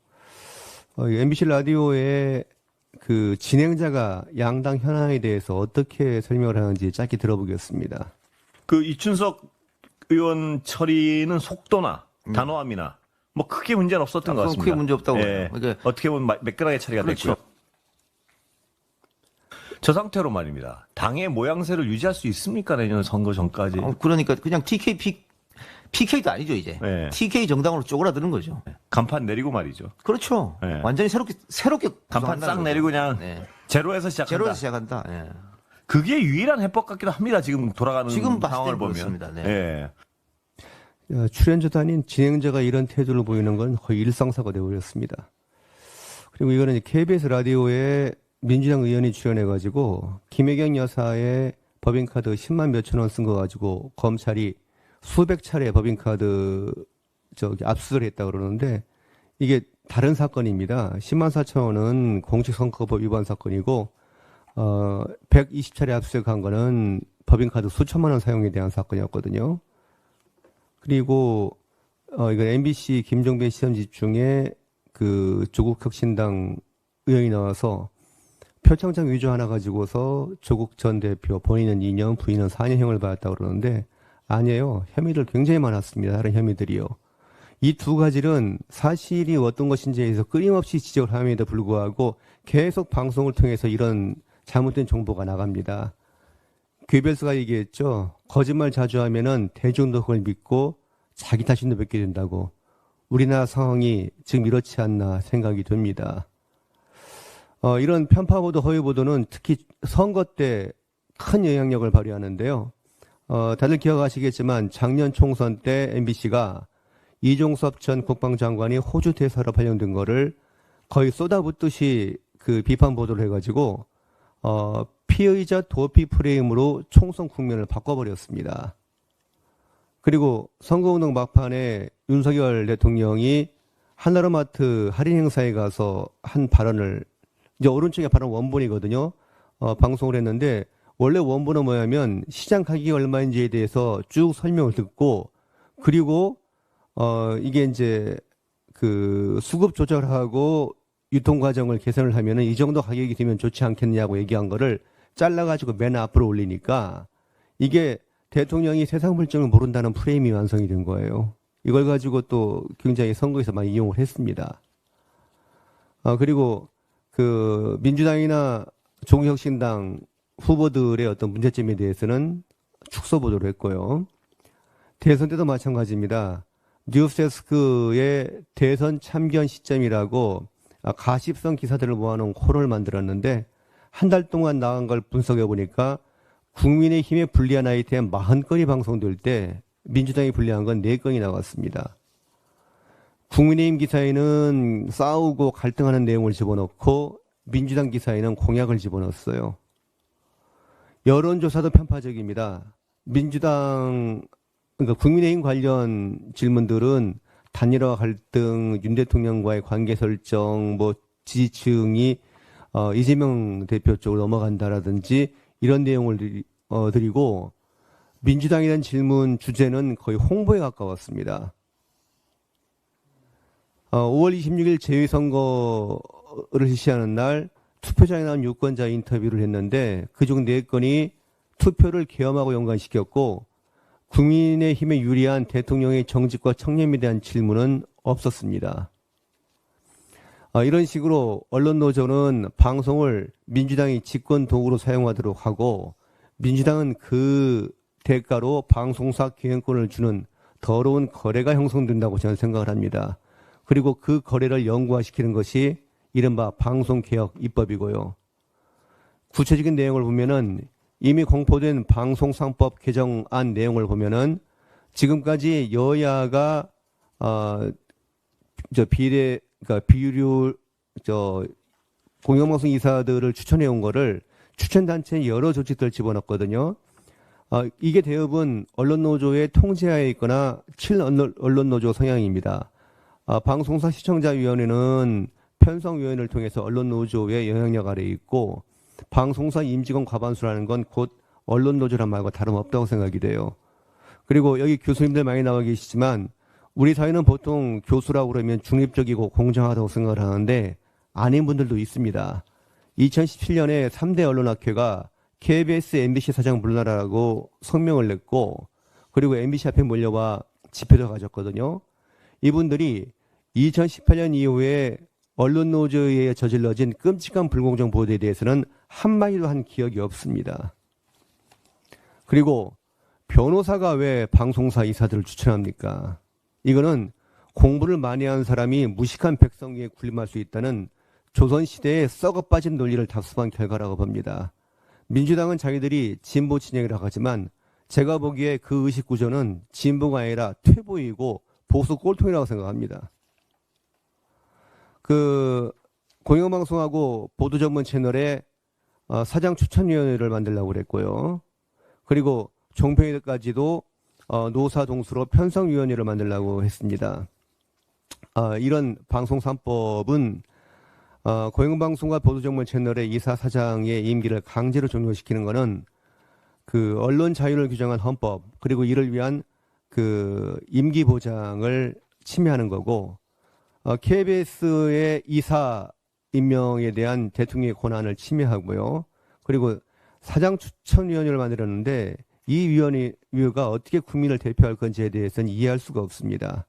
MBC 라디오의 그 진행자가 양당 현안에 대해서 어떻게 설명을 하는지 짧게 들어보겠습니다.
그 이춘석 의원 처리는 속도나 단호함이나 뭐 크게 문제는 없었던 것 같습니다.
크게 문제 없다고
예,
봐요.
어떻게 보면 매끈하게 처리가
그렇죠.
됐고요. 저 상태로 말입니다. 당의 모양새를 유지할 수 있습니까? 내년 선거 전까지.
그러니까 그냥 PK도 아니죠, 이제.
네.
TK 정당으로 쪼그라드는 거죠.
간판 내리고 말이죠.
그렇죠.
네.
완전히 새롭게
간판
구성한다는
싹
거죠.
내리고 그냥
네.
제로에서 시작한다.
제로에서 시작한다. 예.
그게 유일한 해법 같기도 합니다. 지금 돌아가는
지금 봤을
상황을
땐
보면.
그렇습니다. 네.
예.
출연자도 아닌 진행자가 이런 태도를 보이는 건 거의 일상사가 되어버렸습니다. 그리고 이거는 KBS 라디오에 민주당 의원이 출연해가지고 김혜경 여사의 법인카드 10만 몇천 원 쓴 거 가지고 검찰이 수백 차례 법인카드 압수를 했다 그러는데 이게 다른 사건입니다. 10만 4천 원은 공직선거법 위반 사건이고 120차례 압수수색한 거는 법인카드 수천만 원 사용에 대한 사건이었거든요. 그리고 이건 MBC 김종배 시험집 중에 그 조국혁신당 의원이 나와서 표창장 위조 하나 가지고서 조국 전 대표 본인은 2년, 부인은 4년형을 받았다고 그러는데 아니에요. 혐의들 굉장히 많았습니다. 다른 혐의들이요. 이 두 가지는 사실이 어떤 것인지에 대해서 끊임없이 지적을 함에도 불구하고 계속 방송을 통해서 이런 잘못된 정보가 나갑니다. 괴벨스가 얘기했죠. 거짓말 자주 하면은 대중도 그걸 믿고 자기 탓인도 맺게 된다고. 우리나라 상황이 지금 이렇지 않나 생각이 듭니다. 이런 편파보도, 허위보도는 특히 선거 때 큰 영향력을 발휘하는데요. 다들 기억하시겠지만 작년 총선 때 MBC가 이종섭 전 국방장관이 호주 대사로 발령된 거를 거의 쏟아붓듯이 그 비판 보도를 해가지고 피의자 도피 프레임으로 총선 국면을 바꿔버렸습니다. 그리고 선거운동 막판에 윤석열 대통령이 하나로마트 할인 행사에 가서 한 발언을 이제 오른쪽에 발언 원본이거든요. 방송을 했는데 원래 원본은 뭐냐면 시장 가격이 얼마인지에 대해서 쭉 설명을 듣고 그리고 이게 이제 그 수급 조절하고 유통 과정을 개선을 하면은 이 정도 가격이 되면 좋지 않겠냐고 얘기한 거를 잘라가지고 맨 앞으로 올리니까 이게 대통령이 세상 물정을 모른다는 프레임이 완성이 된 거예요. 이걸 가지고 또 굉장히 선거에서 많이 이용을 했습니다. 그리고 그 민주당이나 종혁신당 후보들의 어떤 문제점에 대해서는 축소 보도를 했고요. 대선 때도 마찬가지입니다. 뉴스데스크의 대선 참견 시점이라고 가십성 기사들을 모아놓은 코너를 만들었는데 한 달 동안 나간 걸 분석해 보니까 국민의힘에 불리한 아이템 40건이 방송될 때 민주당이 불리한 건 4건이 나왔습니다. 국민의힘 기사에는 싸우고 갈등하는 내용을 집어넣고 민주당 기사에는 공약을 집어넣었어요. 여론조사도 편파적입니다. 민주당, 그러니까 국민의힘 관련 질문들은 단일화 갈등, 윤 대통령과의 관계 설정, 뭐 지지층이 이재명 대표 쪽으로 넘어간다라든지 이런 내용을 드리고, 민주당에 대한 질문 주제는 거의 홍보에 가까웠습니다. 5월 26일 재위선거를 실시하는 날 투표장에 나온 유권자 인터뷰를 했는데 그중 4건이 투표를 계엄하고 연관시켰고 국민의힘에 유리한 대통령의 정직과 청렴에 대한 질문은 없었습니다. 이런 식으로 언론노조는 방송을 민주당이 집권 도구로 사용하도록 하고 민주당은 그 대가로 방송사 기획권을 주는 더러운 거래가 형성된다고 저는 생각을 합니다. 그리고 그 거래를 영구화시키는 것이 이른바 방송개혁 입법이고요. 구체적인 내용을 보면은 이미 공포된 방송상법 개정안 내용을 보면은 지금까지 여야가 비율 공영방송 이사들을 추천해 온 거를 추천단체 여러 조직들 집어넣었거든요. 이게 대부분 언론노조의 통제하에 있거나 친언론노조 성향입니다. 방송사 시청자위원회는 편성위원회를 통해서 언론노조의 영향력 아래에 있고 방송사 임직원 과반수라는 건 곧 언론노조란 말과 다름없다고 생각이 돼요. 그리고 여기 교수님들 많이 나와 계시지만 우리 사회는 보통 교수라고 그러면 중립적이고 공정하다고 생각을 하는데 아닌 분들도 있습니다. 2017년에 3대 언론학회가 KBS, MBC 사장 물러나라고 성명을 냈고 그리고 MBC 앞에 몰려와 집회도 가졌거든요. 이분들이 2018년 이후에 언론노조에 의해 저질러진 끔찍한 불공정 보도에 대해서는 한마디도 한 기억이 없습니다. 그리고 변호사가 왜 방송사 이사들을 추천합니까? 이거는 공부를 많이 한 사람이 무식한 백성 위에 군림할 수 있다는 조선시대의 썩어빠진 논리를 답습한 결과라고 봅니다. 민주당은 자기들이 진보 진영이라고 하지만 제가 보기에 그 의식 구조는 진보가 아니라 퇴보이고 보수 꼴통이라고 생각합니다. 공영방송하고 보도 전문 채널에 사장 추천위원회를 만들려고 그랬고요. 그리고 종편에까지도 노사 동수로 편성위원회를 만들려고 했습니다. 이런 방송 3법은 공영방송과 보도 전문 채널의 이사 사장의 임기를 강제로 종료시키는 것은 그 언론 자유를 규정한 헌법 그리고 이를 위한 그 임기 보장을 침해하는 거고 KBS의 이사 임명에 대한 대통령의 권한을 침해하고요. 그리고 사장 추천위원회를 만들었는데 이 위원회가 어떻게 국민을 대표할 건지에 대해서는 이해할 수가 없습니다.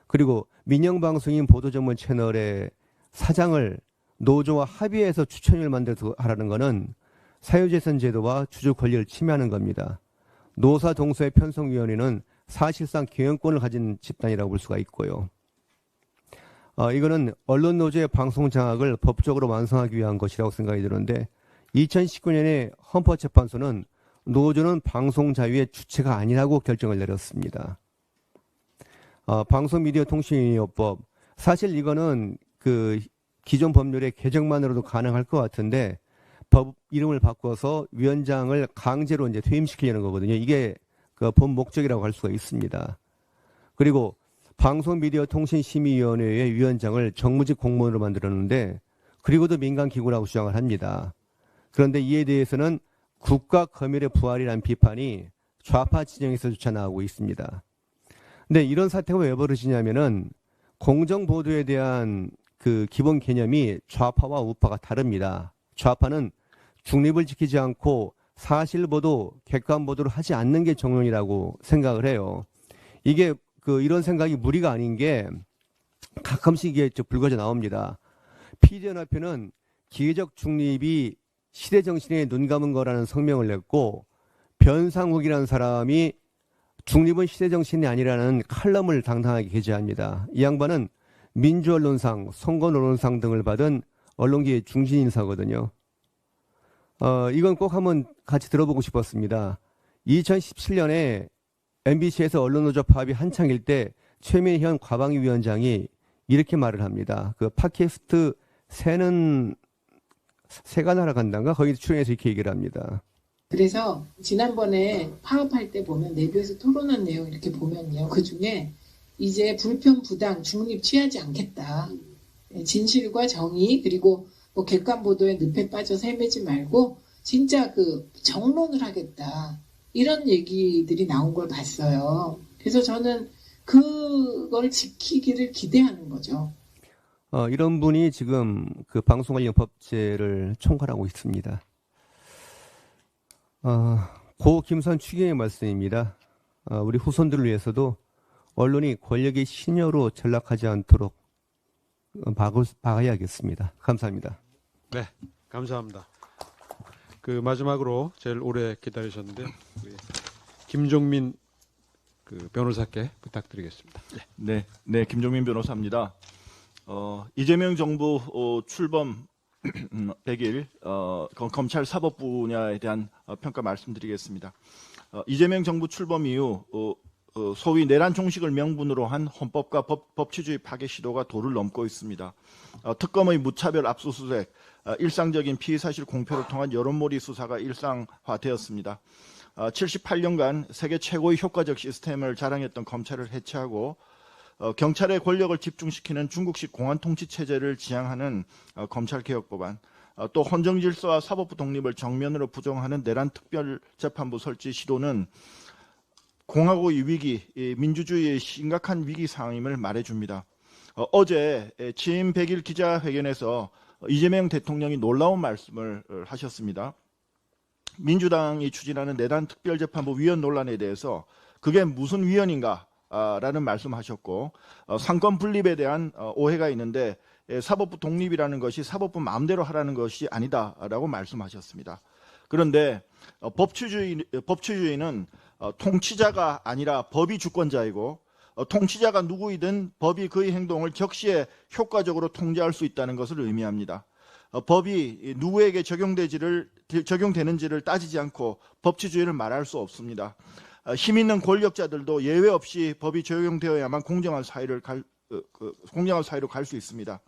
그리고 민영방송인 보도전문 채널의 사장을 노조와 합의해서 추천위를 만들어서 하라는 것은 사유재산 제도와 주주 권리를 침해하는 겁니다. 노사 동서의 편성위원회는 사실상 경영권을 가진 집단이라고 볼 수가 있고요. 이거는 언론노조의 방송 장악을 법적으로 완성하기 위한 것이라고 생각이 드는데 2019년에 헌법재판소는 노조는 방송 자유의 주체가 아니라고 결정을 내렸습니다. 방송미디어통신인요법 사실 이거는 그 기존 법률의 개정만으로도 가능할 것 같은데 법 이름을 바꿔서 위원장을 강제로 이제 퇴임시키려는 거거든요. 이게 그 본 목적이라고 할 수가 있습니다. 그리고 방송미디어통신심의위원회의 위원장을 정무직 공무원으로 만들었는데 그리고도 민간기구라고 주장을 합니다. 그런데 이에 대해서는 국가 검열의 부활이라는 비판이 좌파 진영에서조차 나오고 있습니다. 근데 이런 사태가 왜 벌어지냐면은 공정보도에 대한 그 기본 개념이 좌파와 우파가 다릅니다. 좌파는 중립을 지키지 않고 사실보도, 객관보도를 하지 않는 게 정론이라고 생각을 해요. 이게 이런 생각이 무리가 아닌 게 가끔씩 이게 불거져 나옵니다. PD연합회는 기계적 중립이 시대 정신에 눈 감은 거라는 성명을 냈고 변상욱이라는 사람이 중립은 시대 정신이 아니라는 칼럼을 당당하게 게재합니다. 이 양반은 민주언론상, 선거언론상 등을 받은 언론계의 중진 인사거든요. 이건 꼭 한번 같이 들어보고 싶었습니다. 2017년에 MBC에서 언론노조 파업이 한창일 때 최민현 과방위 위원장이 이렇게 말을 합니다. 그 팟캐스트 새가 날아간다가 거기 출연해서 이렇게 얘기를 합니다.
그래서 지난번에 파업할 때 보면 내부에서 토론한 내용 이렇게 보면요. 그중에 이제 불편, 부당, 중립 취하지 않겠다. 진실과 정의 그리고 뭐 객관 보도에 늪에 빠져서 헤매지 말고 진짜 그 정론을 하겠다. 이런 얘기들이 나온 걸 봤어요. 그래서 저는 그걸 지키기를 기대하는 거죠.
이런 분이 지금 그 방송관련법제를 총괄하고 있습니다. 고 김선 추경의 말씀입니다. 우리 후손들을 위해서도 언론이 권력의 신여로 전락하지 않도록 박아야겠습니다. 감사합니다.
네, 감사합니다. 그 마지막으로 제일 오래 기다리셨는데요. 우리 김종민 그 변호사께 부탁드리겠습니다.
네, 김종민 변호사입니다. 이재명 정부 출범 100일 검찰 사법 분야에 대한 평가 말씀드리겠습니다. 이재명 정부 출범 이후 소위 내란 종식을 명분으로 한 헌법과 법치주의 파괴 시도가 도를 넘고 있습니다. 특검의 무차별 압수수색, 일상적인 피의사실 공표를 통한 여론몰이 수사가 일상화되었습니다. 78년간 세계 최고의 효과적 시스템을 자랑했던 검찰을 해체하고 경찰의 권력을 집중시키는 중국식 공안통치체제를 지향하는 검찰개혁법안, 또 헌정질서와 사법부 독립을 정면으로 부정하는 내란특별재판부 설치 시도는 공화국의 위기, 민주주의의 심각한 위기 상황임을 말해줍니다. 어제 취임 100일 기자회견에서 이재명 대통령이 놀라운 말씀을 하셨습니다. 민주당이 추진하는 내란특별재판부 위원 논란에 대해서 그게 무슨 위원인가? 라는 말씀하셨고 상권 분립에 대한 오해가 있는데 사법부 독립이라는 것이 사법부 마음대로 하라는 것이 아니다라고 말씀하셨습니다. 그런데 법치주의는 통치자가 아니라 법이 주권자이고 통치자가 누구이든 법이 그의 행동을 적시에 효과적으로 통제할 수 있다는 것을 의미합니다. 법이 누구에게 적용되는지를 따지지 않고 법치주의를 말할 수 없습니다. 힘 있는 권력자들도 예외 없이 법이 적용되어야만 공정한 사회로 갈 수 있습니다.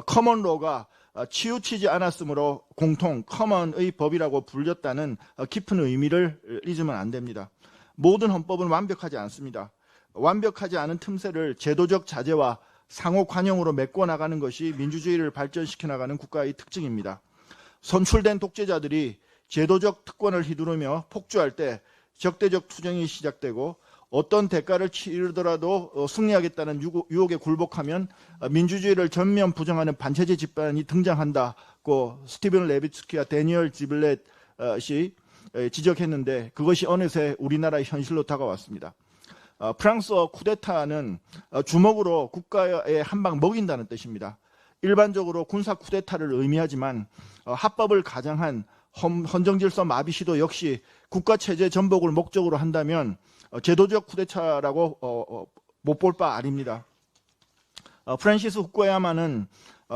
커먼로가 치우치지 않았으므로 공통, 커먼의 법이라고 불렸다는 깊은 의미를 잊으면 안 됩니다. 모든 헌법은 완벽하지 않습니다. 완벽하지 않은 틈새를 제도적 자제와 상호 관용으로 메꿔나가는 것이 민주주의를 발전시켜 나가는 국가의 특징입니다. 선출된 독재자들이 제도적 특권을 휘두르며 폭주할 때 적대적 투쟁이 시작되고 어떤 대가를 치르더라도 승리하겠다는 유혹에 굴복하면 민주주의를 전면 부정하는 반체제 집단이 등장한다고 스티븐 레비츠키와 데니얼 지블렛이 지적했는데 그것이 어느새 우리나라의 현실로 다가왔습니다. 프랑스어 쿠데타는 주먹으로 국가에 한 방 먹인다는 뜻입니다. 일반적으로 군사 쿠데타를 의미하지만 합법을 가장한 헌정질서 마비 시도 역시 국가체제 전복을 목적으로 한다면 제도적 쿠데타라고 못 볼 바 아닙니다. 프란시스 후쿠야마는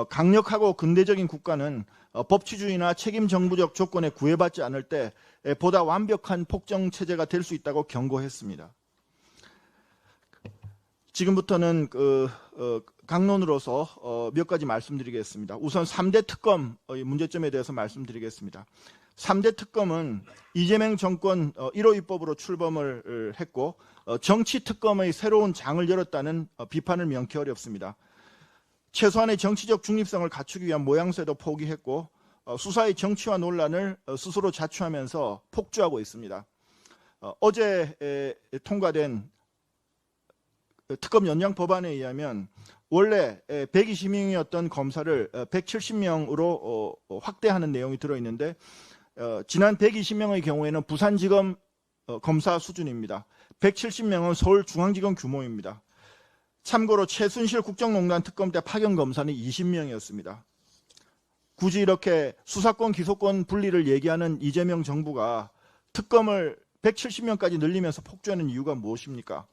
강력하고 근대적인 국가는 법치주의나 책임 정부적 조건에 구애받지 않을 때 보다 완벽한 폭정체제가 될 수 있다고 경고했습니다. 지금부터는 강론으로서 몇 가지 말씀드리겠습니다. 우선 3대 특검의 문제점에 대해서 말씀드리겠습니다. 3대 특검은 이재명 정권 1호 입법으로 출범을 했고 정치 특검의 새로운 장을 열었다는 비판을 명쾌 어렵습니다. 최소한의 정치적 중립성을 갖추기 위한 모양새도 포기했고 수사의 정치화 논란을 스스로 자초하면서 폭주하고 있습니다. 어제 통과된 특검 연장 법안에 의하면 원래 120명이었던 검사를 170명으로 확대하는 내용이 들어있는데 지난 120명의 경우에는 부산지검 검사 수준입니다. 170명은 서울중앙지검 규모입니다. 참고로 최순실 국정농단 특검 때 파견 검사는 20명이었습니다. 굳이 이렇게 수사권 기소권 분리를 얘기하는 이재명 정부가 특검을 170명까지 늘리면서 폭주하는 이유가 무엇입니까?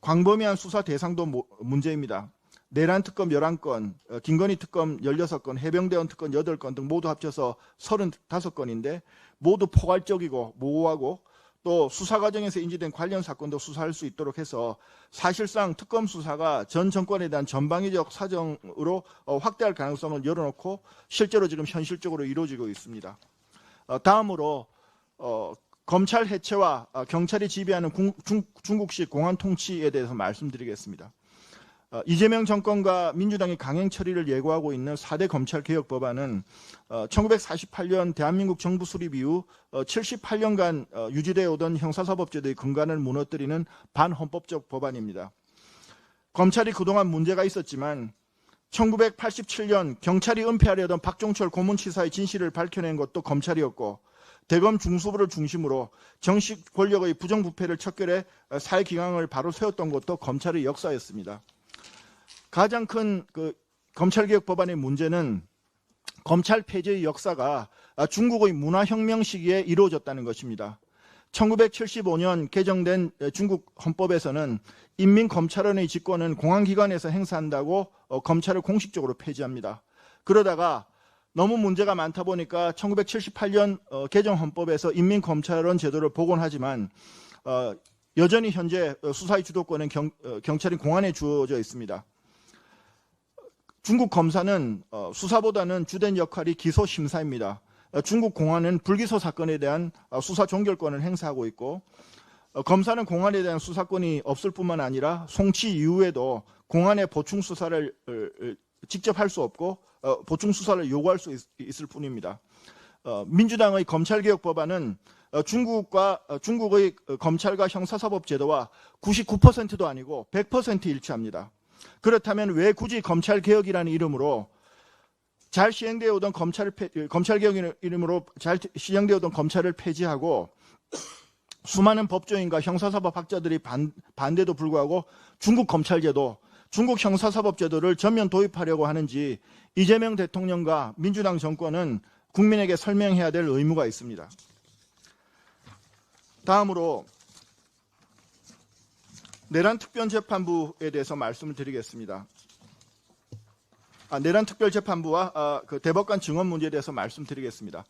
광범위한 수사 대상도 문제입니다. 내란 특검 11건, 김건희 특검 16건, 해병대원 특검 8건 등 모두 합쳐서 35건인데 모두 포괄적이고 모호하고 또 수사 과정에서 인지된 관련 사건도 수사할 수 있도록 해서 사실상 특검 수사가 전 정권에 대한 전방위적 사정으로 확대할 가능성을 열어놓고 실제로 지금 현실적으로 이루어지고 있습니다. 다음으로 검찰 해체와 경찰이 지배하는 중국식 공안 통치에 대해서 말씀드리겠습니다. 이재명 정권과 민주당이 강행 처리를 예고하고 있는 4대 검찰 개혁 법안은 1948년 대한민국 정부 수립 이후 78년간 유지되어 오던 형사사법제도의 근간을 무너뜨리는 반헌법적 법안입니다. 검찰이 그동안 문제가 있었지만 1987년 경찰이 은폐하려던 박종철 고문치사의 진실을 밝혀낸 것도 검찰이었고, 대검 중수부를 중심으로 정식 권력의 부정부패를 척결해 사회기강을 바로 세웠던 것도 검찰의 역사였습니다. 가장 큰 검찰개혁 법안의 문제는 검찰 폐지의 역사가 중국의 문화혁명 시기에 이루어졌다는 것입니다. 1975년 개정된 중국 헌법에서는 인민검찰원의 직권은 공안기관에서 행사한다고 검찰을 공식적으로 폐지합니다. 그러다가 너무 문제가 많다 보니까 1978년 개정 헌법에서 인민검찰원 제도를 복원하지만 여전히 현재 수사의 주도권은 경찰이 공안에 주어져 있습니다. 중국 검사는 수사보다는 주된 역할이 기소 심사입니다. 중국 공안은 불기소 사건에 대한 수사 종결권을 행사하고 있고, 검사는 공안에 대한 수사권이 없을 뿐만 아니라 송치 이후에도 공안의 보충 수사를 직접 할 수 없고 보충 수사를 요구할 수 있을 뿐입니다. 민주당의 검찰개혁 법안은 중국의 검찰과 형사사법 제도와 99%도 아니고 100% 일치합니다. 그렇다면 왜 굳이 검찰개혁이라는 이름으로 잘 시행되어 오던 검찰개혁 이름으로 잘 시행되어 오던 검찰을 폐지하고 수많은 법조인과 형사사법 학자들이 반대도 불구하고 중국 검찰제도, 중국 형사사법제도를 전면 도입하려고 하는지 이재명 대통령과 민주당 정권은 국민에게 설명해야 될 의무가 있습니다. 다음으로 내란특별재판부에 대해서 말씀을 드리겠습니다. 내란특별재판부와 대법관 증언 문제에 대해서 말씀드리겠습니다.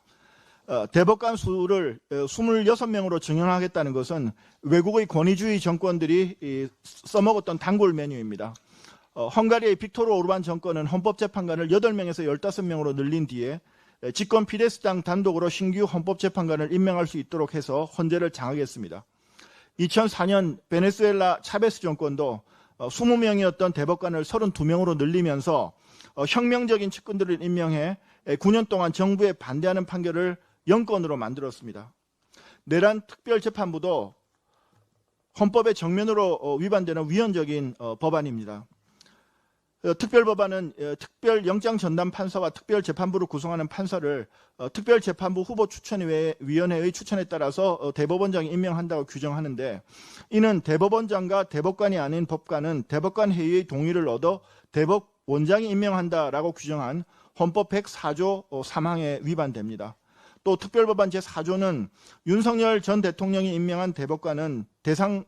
대법관 수를 26명으로 증언하겠다는 것은 외국의 권위주의 정권들이 써먹었던 단골 메뉴입니다. 헝가리의 빅토르 오르반 정권은 헌법재판관을 8명에서 15명으로 늘린 뒤에 집권 피데스당 단독으로 신규 헌법재판관을 임명할 수 있도록 해서 헌재를 장악했습니다. 2004년 베네수엘라 차베스 정권도 20명이었던 대법관을 32명으로 늘리면서 혁명적인 측근들을 임명해 9년 동안 정부에 반대하는 판결을 영권으로 만들었습니다. 내란특별재판부도 헌법에 정면으로 위반되는 위헌적인 법안입니다. 특별법안은 특별영장전담판사와 특별재판부를 구성하는 판사를 특별재판부 후보 추천위원회의 추천에 따라서 대법원장이 임명한다고 규정하는데, 이는 대법원장과 대법관이 아닌 법관은 대법관 회의의 동의를 얻어 대법원장이 임명한다라고 규정한 헌법 104조 3항에 위반됩니다. 또 특별법안 제4조는 윤석열 전 대통령이 임명한 대법관은 대상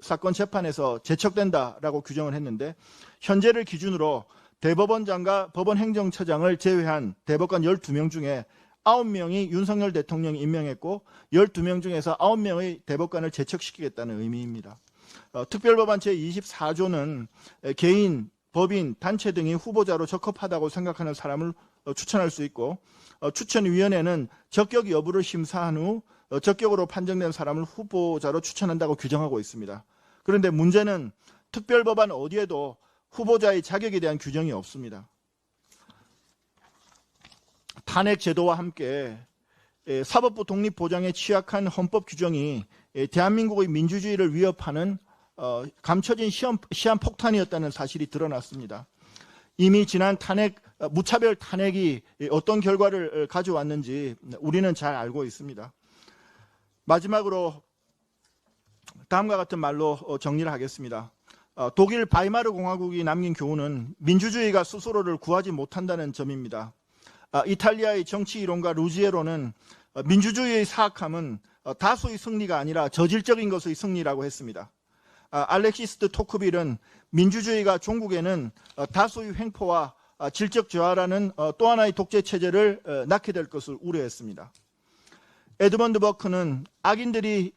사건 재판에서 제척된다라고 규정을 했는데, 현재를 기준으로 대법원장과 법원행정처장을 제외한 대법관 12명 중에 9명이 윤석열 대통령이 임명했고 12명 중에서 9명의 대법관을 제척시키겠다는 의미입니다. 특별법안 제24조는 개인, 법인, 단체 등이 후보자로 적합하다고 생각하는 사람을 추천할 수 있고, 추천위원회는 적격 여부를 심사한 후 적격으로 판정된 사람을 후보자로 추천한다고 규정하고 있습니다. 그런데 문제는 특별법안 어디에도 후보자의 자격에 대한 규정이 없습니다. 탄핵 제도와 함께 사법부 독립 보장에 취약한 헌법 규정이 대한민국의 민주주의를 위협하는 감춰진 시한 폭탄이었다는 사실이 드러났습니다. 이미 지난 무차별 탄핵이 어떤 결과를 가져왔는지 우리는 잘 알고 있습니다. 마지막으로 다음과 같은 말로 정리를 하겠습니다. 독일 바이마르 공화국이 남긴 교훈은 민주주의가 스스로를 구하지 못한다는 점입니다. 이탈리아의 정치 이론가 루지에로는 민주주의의 사악함은 다수의 승리가 아니라 저질적인 것의 승리라고 했습니다. 알렉시스 토크빌은 민주주의가 종국에는 다수의 횡포와 질적 저하라는 또 하나의 독재 체제를 낳게 될 것을 우려했습니다. 에드먼드 버크는 악인들이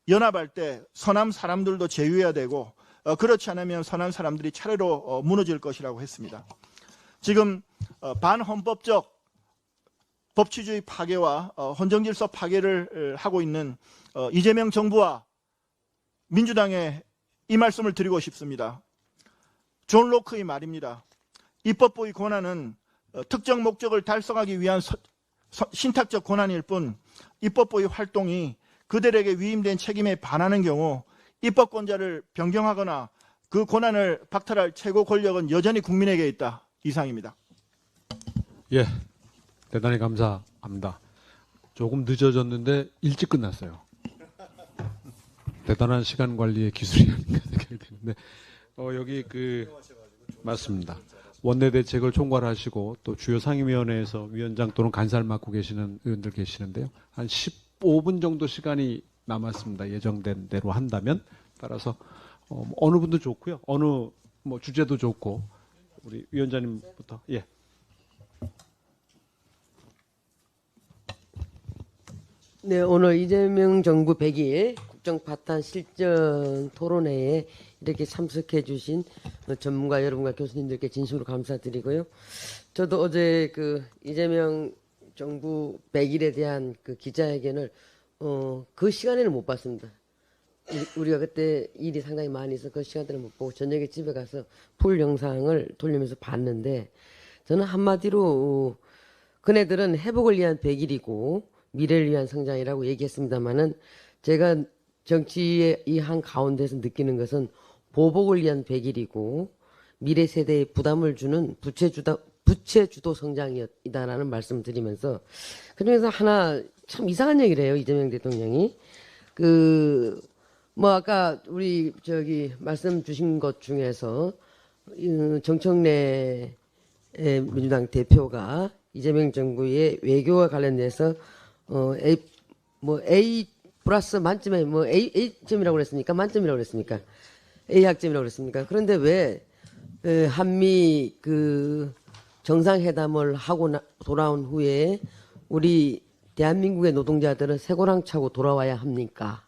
연합할 때 선한 사람들도 제외해야 되고, 그렇지 않으면 선한 사람들이 차례로 무너질 것이라고 했습니다. 지금 반헌법적 법치주의 파괴와 헌정질서 파괴를 하고 있는 이재명 정부와 민주당에 이 말씀을 드리고 싶습니다. 존 로크의 말입니다. 입법부의 권한은 특정 목적을 달성하기 위한 신탁적 권한일 뿐 입법부의 활동이 그들에게 위임된 책임에 반하는 경우 입법권자를 변경하거나 그 권한을 박탈할 최고 권력은 여전히 국민에게 있다. 이상입니다.
예, 대단히 감사합니다. 조금 늦어졌는데 일찍 끝났어요. 대단한 시간 관리의 기술이 아닌가 생각이 드는데 여기 맞습니다. 원내대책을 총괄하시고 또 주요 상임위원회에서 위원장 또는 간사를 맡고 계시는 의원들 계시는데요. 한 15분 정도 시간이 남았습니다. 예정된 대로 한다면 따라서 어느 분도 좋고요. 어느 주제도 좋고 우리 위원장님부터 예.
네, 오늘 이재명 정부 100일 국정파탄 실전 토론회에 이렇게 참석해 주신 전문가 여러분과 교수님들께 진심으로 감사드리고요. 저도 어제 이재명 정부 100일에 대한 기자회견을 그 시간에는 못 봤습니다. 우리가 그때 일이 상당히 많이 있어 그 시간대는 못 보고 저녁에 집에 가서 풀 영상을 돌리면서 봤는데 저는 한마디로 그네들은 회복을 위한 100일이고 미래를 위한 성장이라고 얘기했습니다만은 제가 정치의 이 한 가운데서 느끼는 것은 보복을 위한 100일이고 미래 세대에 부담을 주는 부채주도 성장이다라는 말씀을 드리면서 그중에서 하나 참 이상한 얘기를 해요. 이재명 대통령이 아까 우리 말씀 주신 것 중에서 정청래 민주당 대표가 이재명 정부의 외교와 관련돼서 A 플러스 만점에 A점이라고 그랬습니까? 만점이라고 그랬습니까? A 학점이라고 그랬습니까? 그런데 왜 한미 정상회담을 하고 돌아온 후에 우리 대한민국의 노동자들은 쇠고랑 차고 돌아와야 합니까?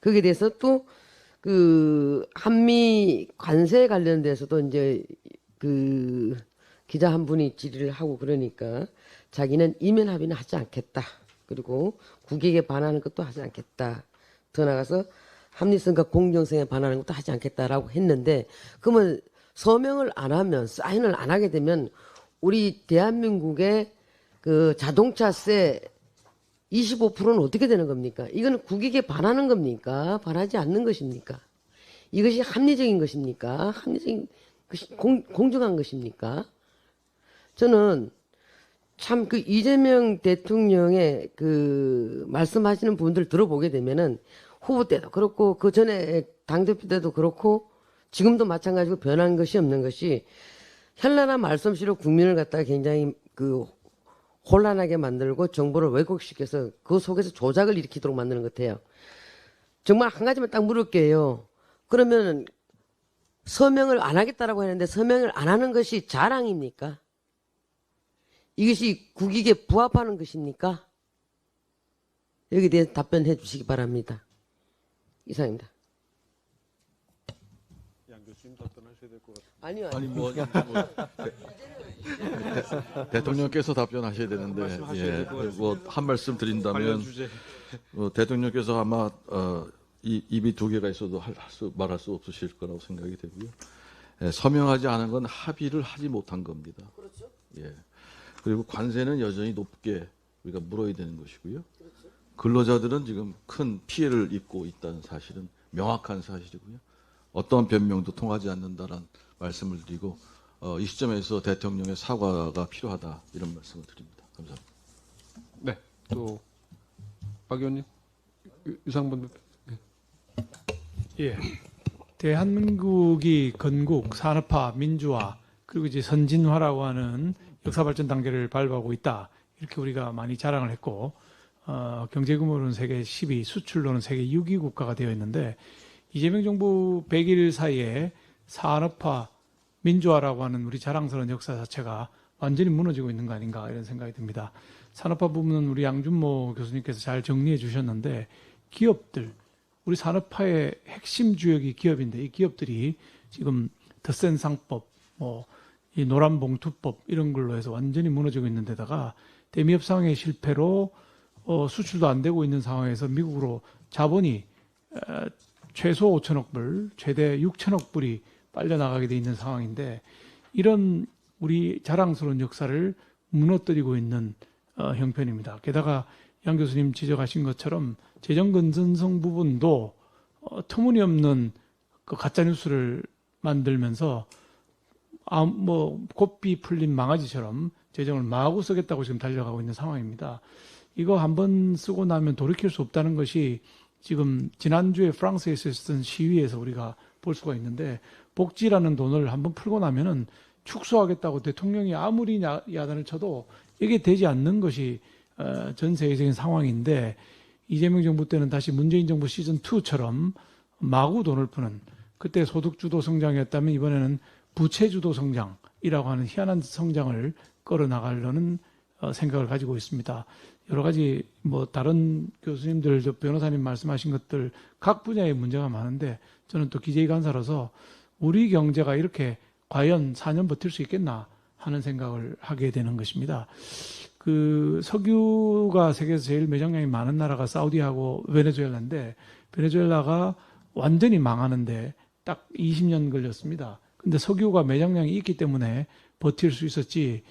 거기에 대해서 또 한미 관세에 관련돼서도 이제 기자 한 분이 질의를 하고 그러니까 자기는 이면 합의는 하지 않겠다. 그리고 국익에 반하는 것도 하지 않겠다. 더 나아가서 합리성과 공정성에 반하는 것도 하지 않겠다라고 했는데 그러면 서명을 안 하면 사인을 안 하게 되면 우리 대한민국의 자동차세 25%는 어떻게 되는 겁니까? 이건 국익에 반하는 겁니까? 반하지 않는 것입니까? 이것이 합리적인 것입니까? 합리적인 것이 공정한 것입니까? 저는 참 이재명 대통령의 말씀하시는 분들 들어보게 되면은 후보 때도 그렇고 그 전에 당대표 때도 그렇고 지금도 마찬가지로 변한 것이 없는 것이 현란한 말씀씨로 국민을 갖다가 굉장히 혼란하게 만들고 정보를 왜곡시켜서 그 속에서 조작을 일으키도록 만드는 것 같아요. 정말 한 가지만 딱 물을게요. 그러면 서명을 안 하겠다라고 했는데 서명을 안 하는 것이 자랑입니까? 이것이 국익에 부합하는 것입니까? 여기에 대해서 답변해 주시기 바랍니다. 이상입니다.
양 교수님 답변하셔야 될 것
아니요.
같아요.
대통령께서 답변하셔야 되는데 한 말씀 드린다면 대통령께서 아마 입이 두 개가 있어도 말할 수 없으실 거라고 생각이 되고요. 서명하지 않은 건 합의를 하지 못한 겁니다.
그렇죠.
예. 그리고 관세는 여전히 높게 우리가 물어야 되는 것이고요. 근로자들은 지금 큰 피해를 입고 있다는 사실은 명확한 사실이고요. 어떠한 변명도 통하지 않는다는 말씀을 드리고 이 시점에서 대통령의 사과가 필요하다 이런 말씀을 드립니다. 감사합니다.
네, 또 박 의원님, 유상범 대표.
예, 대한민국이 건국, 산업화, 민주화 그리고 이제 선진화라고 하는 역사발전 단계를 밟아오고 있다. 이렇게 우리가 많이 자랑을 했고 경제 규모로는 세계 10위, 수출로는 세계 6위 국가가 되어 있는데 이재명 정부 100일 사이에 산업화, 민주화라고 하는 우리 자랑스러운 역사 자체가 완전히 무너지고 있는 거 아닌가 이런 생각이 듭니다. 산업화 부분은 우리 양준모 교수님께서 잘 정리해 주셨는데 기업들, 우리 산업화의 핵심 주역이 기업인데 이 기업들이 지금 덧센 상법, 이 노란봉투법 이런 걸로 해서 완전히 무너지고 있는 데다가 대미 협상의 실패로 수출도 안 되고 있는 상황에서 미국으로 자본이 최소 5천억 불, 최대 6천억 불이 빨려나가게 돼 있는 상황인데 이런 우리 자랑스러운 역사를 무너뜨리고 있는 형편입니다. 게다가 양 교수님 지적하신 것처럼 재정 건전성 부분도 터무니없는 그 가짜 뉴스를 만들면서 고삐 풀린 망아지처럼 재정을 마구 쓰겠다고 지금 달려가고 있는 상황입니다. 이거 한번 쓰고 나면 돌이킬 수 없다는 것이 지금 지난주에 프랑스에서 있었던 시위에서 우리가 볼 수가 있는데 복지라는 돈을 한번 풀고 나면은 축소하겠다고 대통령이 아무리 야단을 쳐도 이게 되지 않는 것이 전 세계적인 상황인데 이재명 정부 때는 다시 문재인 정부 시즌2처럼 마구 돈을 푸는 그때 소득주도 성장이었다면 이번에는 부채주도 성장이라고 하는 희한한 성장을 끌어나가려는 생각을 가지고 있습니다. 여러 가지 다른 교수님들, 변호사님 말씀하신 것들 각 분야의 문제가 많은데 저는 또 기재위 간사로서 우리 경제가 이렇게 과연 4년 버틸 수 있겠나 하는 생각을 하게 되는 것입니다. 그 석유가 세계에서 제일 매장량이 많은 나라가 사우디하고 베네수엘라인데 베네수엘라가 완전히 망하는데 딱 20년 걸렸습니다. 근데 석유가 매장량이 있기 때문에 버틸 수 있었지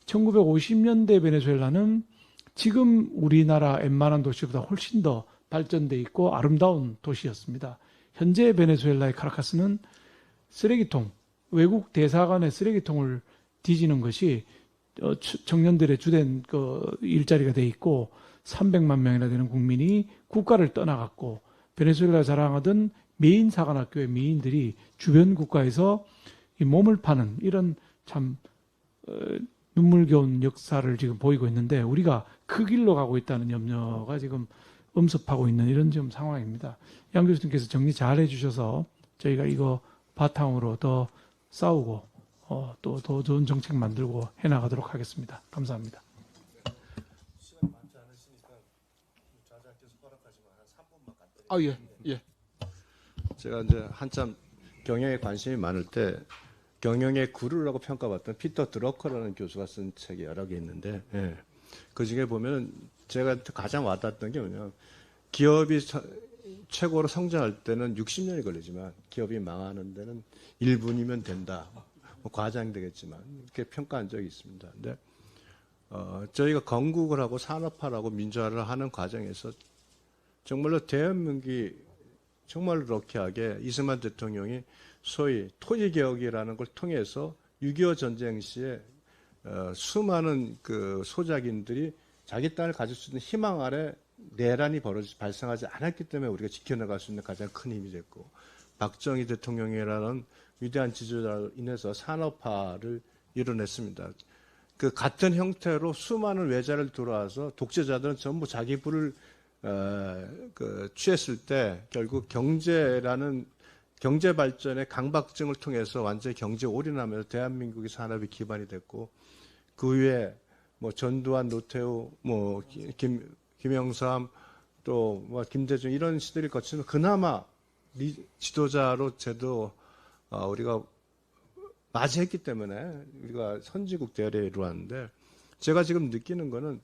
1950년대 베네수엘라는 지금 우리나라 웬만한 도시보다 훨씬 더 발전돼 있고 아름다운 도시였습니다. 현재 베네수엘라의 카라카스는 쓰레기통, 외국 대사관의 쓰레기통을 뒤지는 것이 청년들의 주된 일자리가 돼 있고 300만 명이나 되는 국민이 국가를 떠나갔고 베네수엘라 자랑하던 메인 사관학교의 미인들이 주변 국가에서 이 몸을 파는 이런 참 눈물겨운 역사를 지금 보이고 있는데 우리가 그 길로 가고 있다는 염려가 지금 엄습하고 있는 이런 좀 상황입니다. 양 교수님께서 정리 잘 해주셔서 저희가 이거 바탕으로 더 싸우고 또 더 좋은 정책 만들고 해나가도록 하겠습니다. 감사합니다.
시간이 많지 않으시니까 자자께서 허락하시면 한 3분만
예.
제가 이제 한참 경영에 관심이 많을 때 경영의 구루라고 평가받던 피터 드러커라는 교수가 쓴 책이 여러 개 있는데 그 중에 보면 제가 가장 와닿았던 게 뭐냐면 기업이 최고로 성장할 때는 60년이 걸리지만 기업이 망하는 데는 1분이면 된다. 과장되겠지만 이렇게 평가한 적이 있습니다. 근데 저희가 건국을 하고 산업화를 민주화를 하는 과정에서 정말로 대한민국이 정말로 럭키하게 이승만 대통령이 소위 토지개혁이라는 걸 통해서 6.25 전쟁 시에 수많은 그 소작인들이 자기 땅을 가질 수 있는 희망 아래 내란이 발생하지 않았기 때문에 우리가 지켜나갈 수 있는 가장 큰 힘이 됐고 박정희 대통령이라는 위대한 지도자로 인해서 산업화를 이뤄냈습니다. 그 같은 형태로 수많은 외자를 들어와서 독재자들은 전부 자기 부를 취했을 때 결국 경제라는 경제 발전의 강박증을 통해서 완전히 경제 올인하면서 대한민국의 산업이 기반이 됐고 그 위에 전두환, 노태우, 김영삼 또 김대중 이런 시대를 거치면 그나마 지도자로 제도 우리가 맞이했기 때문에 우리가 선진국 대열에 이루었는데 제가 지금 느끼는 거는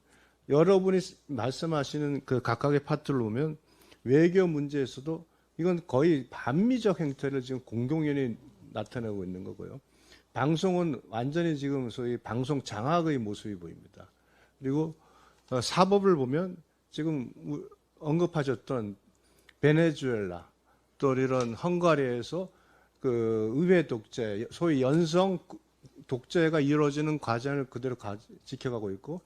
여러분이 말씀하시는 그 각각의 파트를 보면 외교 문제에서도 이건 거의 반미적 행태를 지금 공공연히 나타내고 있는 거고요. 방송은 완전히 지금 소위 방송 장악의 모습이 보입니다. 그리고 사법을 보면 지금 언급하셨던 베네수엘라 또 이런 헝가리에서 그 의회 독재, 소위 연성 독재가 이루어지는 과정을 그대로 지켜가고 있고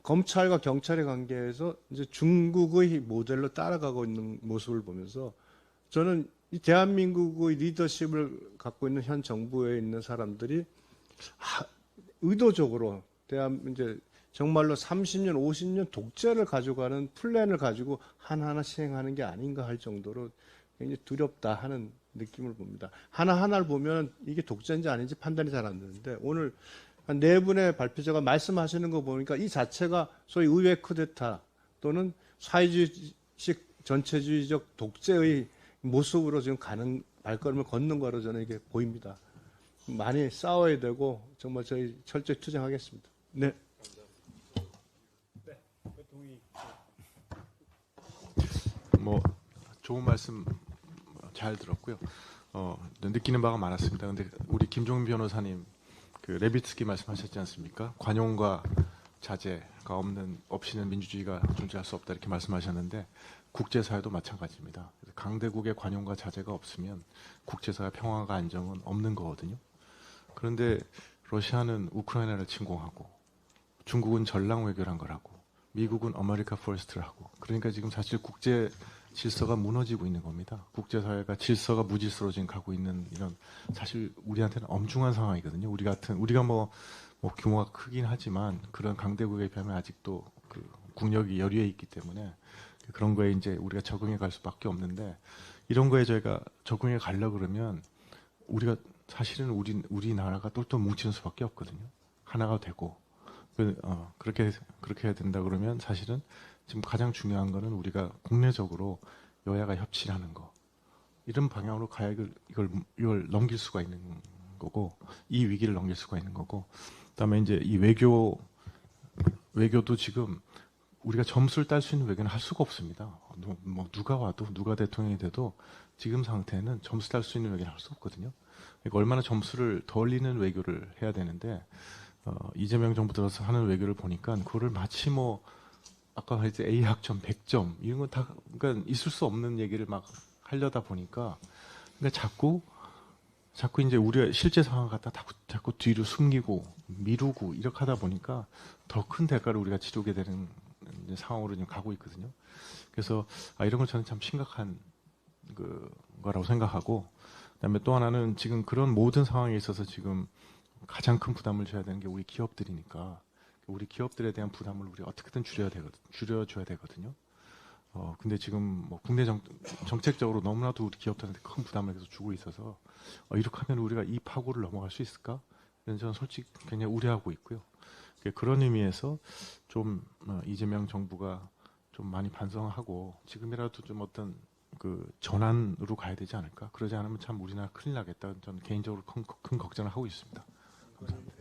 검찰과 경찰의 관계에서 이제 중국의 모델로 따라가고 있는 모습을 보면서 저는 이 대한민국의 리더십을 갖고 있는 현 정부에 있는 사람들이 의도적으로 이제 정말로 30년, 50년 독재를 가져가는 플랜을 가지고 하나하나 시행하는 게 아닌가 할 정도로 굉장히 두렵다 하는 느낌을 봅니다. 하나하나를 보면 이게 독재인지 아닌지 판단이 잘 안 되는데 오늘 한 4분의 발표자가 말씀하시는 거 보니까 이 자체가 소위 의회 쿠데타 또는 사회주의식 전체주의적 독재의 모습으로 지금 가는 발걸음을 걷는 거로 저는 이게 보입니다. 많이 싸워야 되고 정말 저희 철저히 투쟁하겠습니다. 네.
뭐 좋은 말씀 잘 들었고요. 느끼는 바가 많았습니다. 근데 우리 김종민 변호사님 그 레비츠키 말씀하셨지 않습니까? 관용과 자제가 없이는 민주주의가 존재할 수 없다 이렇게 말씀하셨는데 국제사회도 마찬가지입니다. 강대국의 관용과 자제가 없으면 국제사회 평화가 안정은 없는 거거든요. 그런데 러시아는 우크라이나를 침공하고 중국은 전랑 외교를 한 거라고 미국은 아메리카 퍼스트를 하고 그러니까 지금 사실 국제 질서가 무너지고 있는 겁니다. 국제사회가 질서가 무질서로 지금 가고 있는 이런 사실 우리한테는 엄중한 상황이거든요. 우리가 뭐 규모가 크긴 하지만 그런 강대국에 비하면 아직도 그 국력이 여류에 있기 때문에 그런 거에 이제 우리가 적응해 갈 수밖에 없는데 이런 거에 저희가 적응해 가려고 그러면 우리가 사실은 우리나라가 똘똘 뭉치는 수밖에 없거든요. 하나가 되고 그렇게 해야 된다 그러면 사실은 지금 가장 중요한 거는 우리가 국내적으로 여야가 협치하는 거 이런 방향으로 가야 이걸 넘길 수가 있는 거고 이 위기를 넘길 수가 있는 거고 그다음에 이제 이 외교도 지금 우리가 점수를 딸 수 있는 외교는 할 수가 없습니다. 뭐 누가 와도 누가 대통령이 돼도 지금 상태는 점수 딸 수 있는 외교는 할 수 없거든요. 그러니까 얼마나 점수를 더 올리는 외교를 해야 되는데 이재명 정부 들어서 하는 외교를 보니까 그거를 마치 뭐 아까 이제 A 학점, 100점 이런 건 다 그러니까 있을 수 없는 얘기를 막 하려다 보니까 그러니까 자꾸 이제 우리가 실제 상황 갖다 자꾸 뒤로 숨기고 미루고 이렇게 하다 보니까 더 큰 대가를 우리가 치르게 되는 이제 상황으로 지금 가고 있거든요. 그래서 이런 건 저는 참 심각한 거라고 생각하고 그다음에 또 하나는 지금 그런 모든 상황에 있어서 지금 가장 큰 부담을 져야 되는 게 우리 기업들이니까 우리 기업들에 대한 부담을 우리 어떻게든 줄여줘야 되거든요. 근데 지금 뭐 국내 정책적으로 너무나도 우리 기업들한테 큰 부담을 계속 주고 있어서 이렇게 하면 우리가 이 파고를 넘어갈 수 있을까? 이런 저는 솔직히 굉장히 우려하고 있고요. 그런 의미에서 좀 이재명 정부가 좀 많이 반성하고 지금이라도 좀 어떤 그 전환으로 가야 되지 않을까? 그러지 않으면 참 우리나라 큰일 나겠다. 저는 개인적으로 큰 걱정을 하고 있습니다. 감사합니다.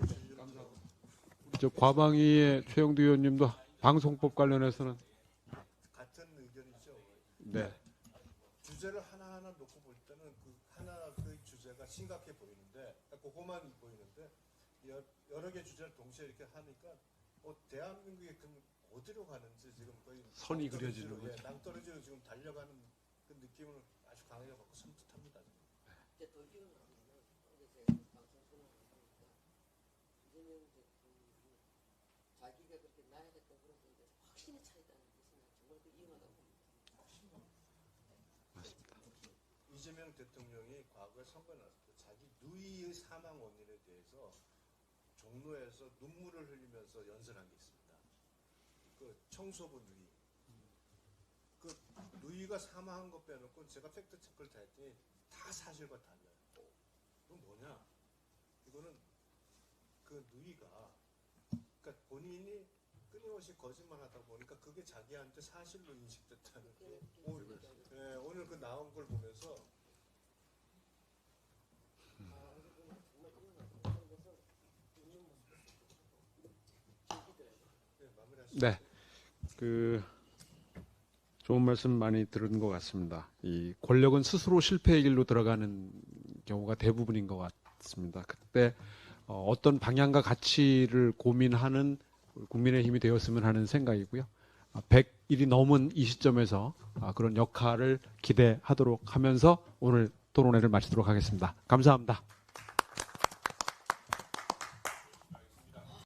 저 과방위의 최영두 의원님도 방송법 관련해서는
같은 의견이죠.
네.
주제를 하나하나 놓고 볼 때는 그 주제가 심각해 보이는데 그거만 보이는데 여러 개 주제를 동시에 이렇게 하니까 대한민국이 어디로 가는지 지금 거의
선이 그려지는 거죠.
낭떠러지로 지금 달려가는 그 느낌을 아주 강하게 받고 섬뜩합니다.
자기가 그렇게 나약했던 그런 건데 확신이 차있다는 뜻이나 정말 그 이용하다고
맞습니다.
이재명 대통령이 과거에 선거에 나왔을 때 자기 누이의 사망 원인에 대해서 종로에서 눈물을 흘리면서 연설한 게 있습니다. 그 청소부 누이. 그 누이가 사망한 것 빼놓고 제가 팩트 체크를 다 했더니 다 사실과 달라요. 그건 뭐냐? 이거는 그 누이가 그러니까 본인이 끊임없이 거짓말하다 보니까 그게 자기한테 사실로 인식됐다는 게 오늘 그 나온 걸 보면서
네, 좋은 말씀 많이 들은 것 같습니다. 이 권력은 스스로 실패의 길로 들어가는 경우가 대부분인 것 같습니다. 그때 어떤 방향과 가치를 고민하는 국민의힘이 되었으면 하는 생각이고요. 100일이 넘은 이 시점에서 그런 역할을 기대하도록 하면서 오늘 토론회를 마치도록 하겠습니다. 감사합니다.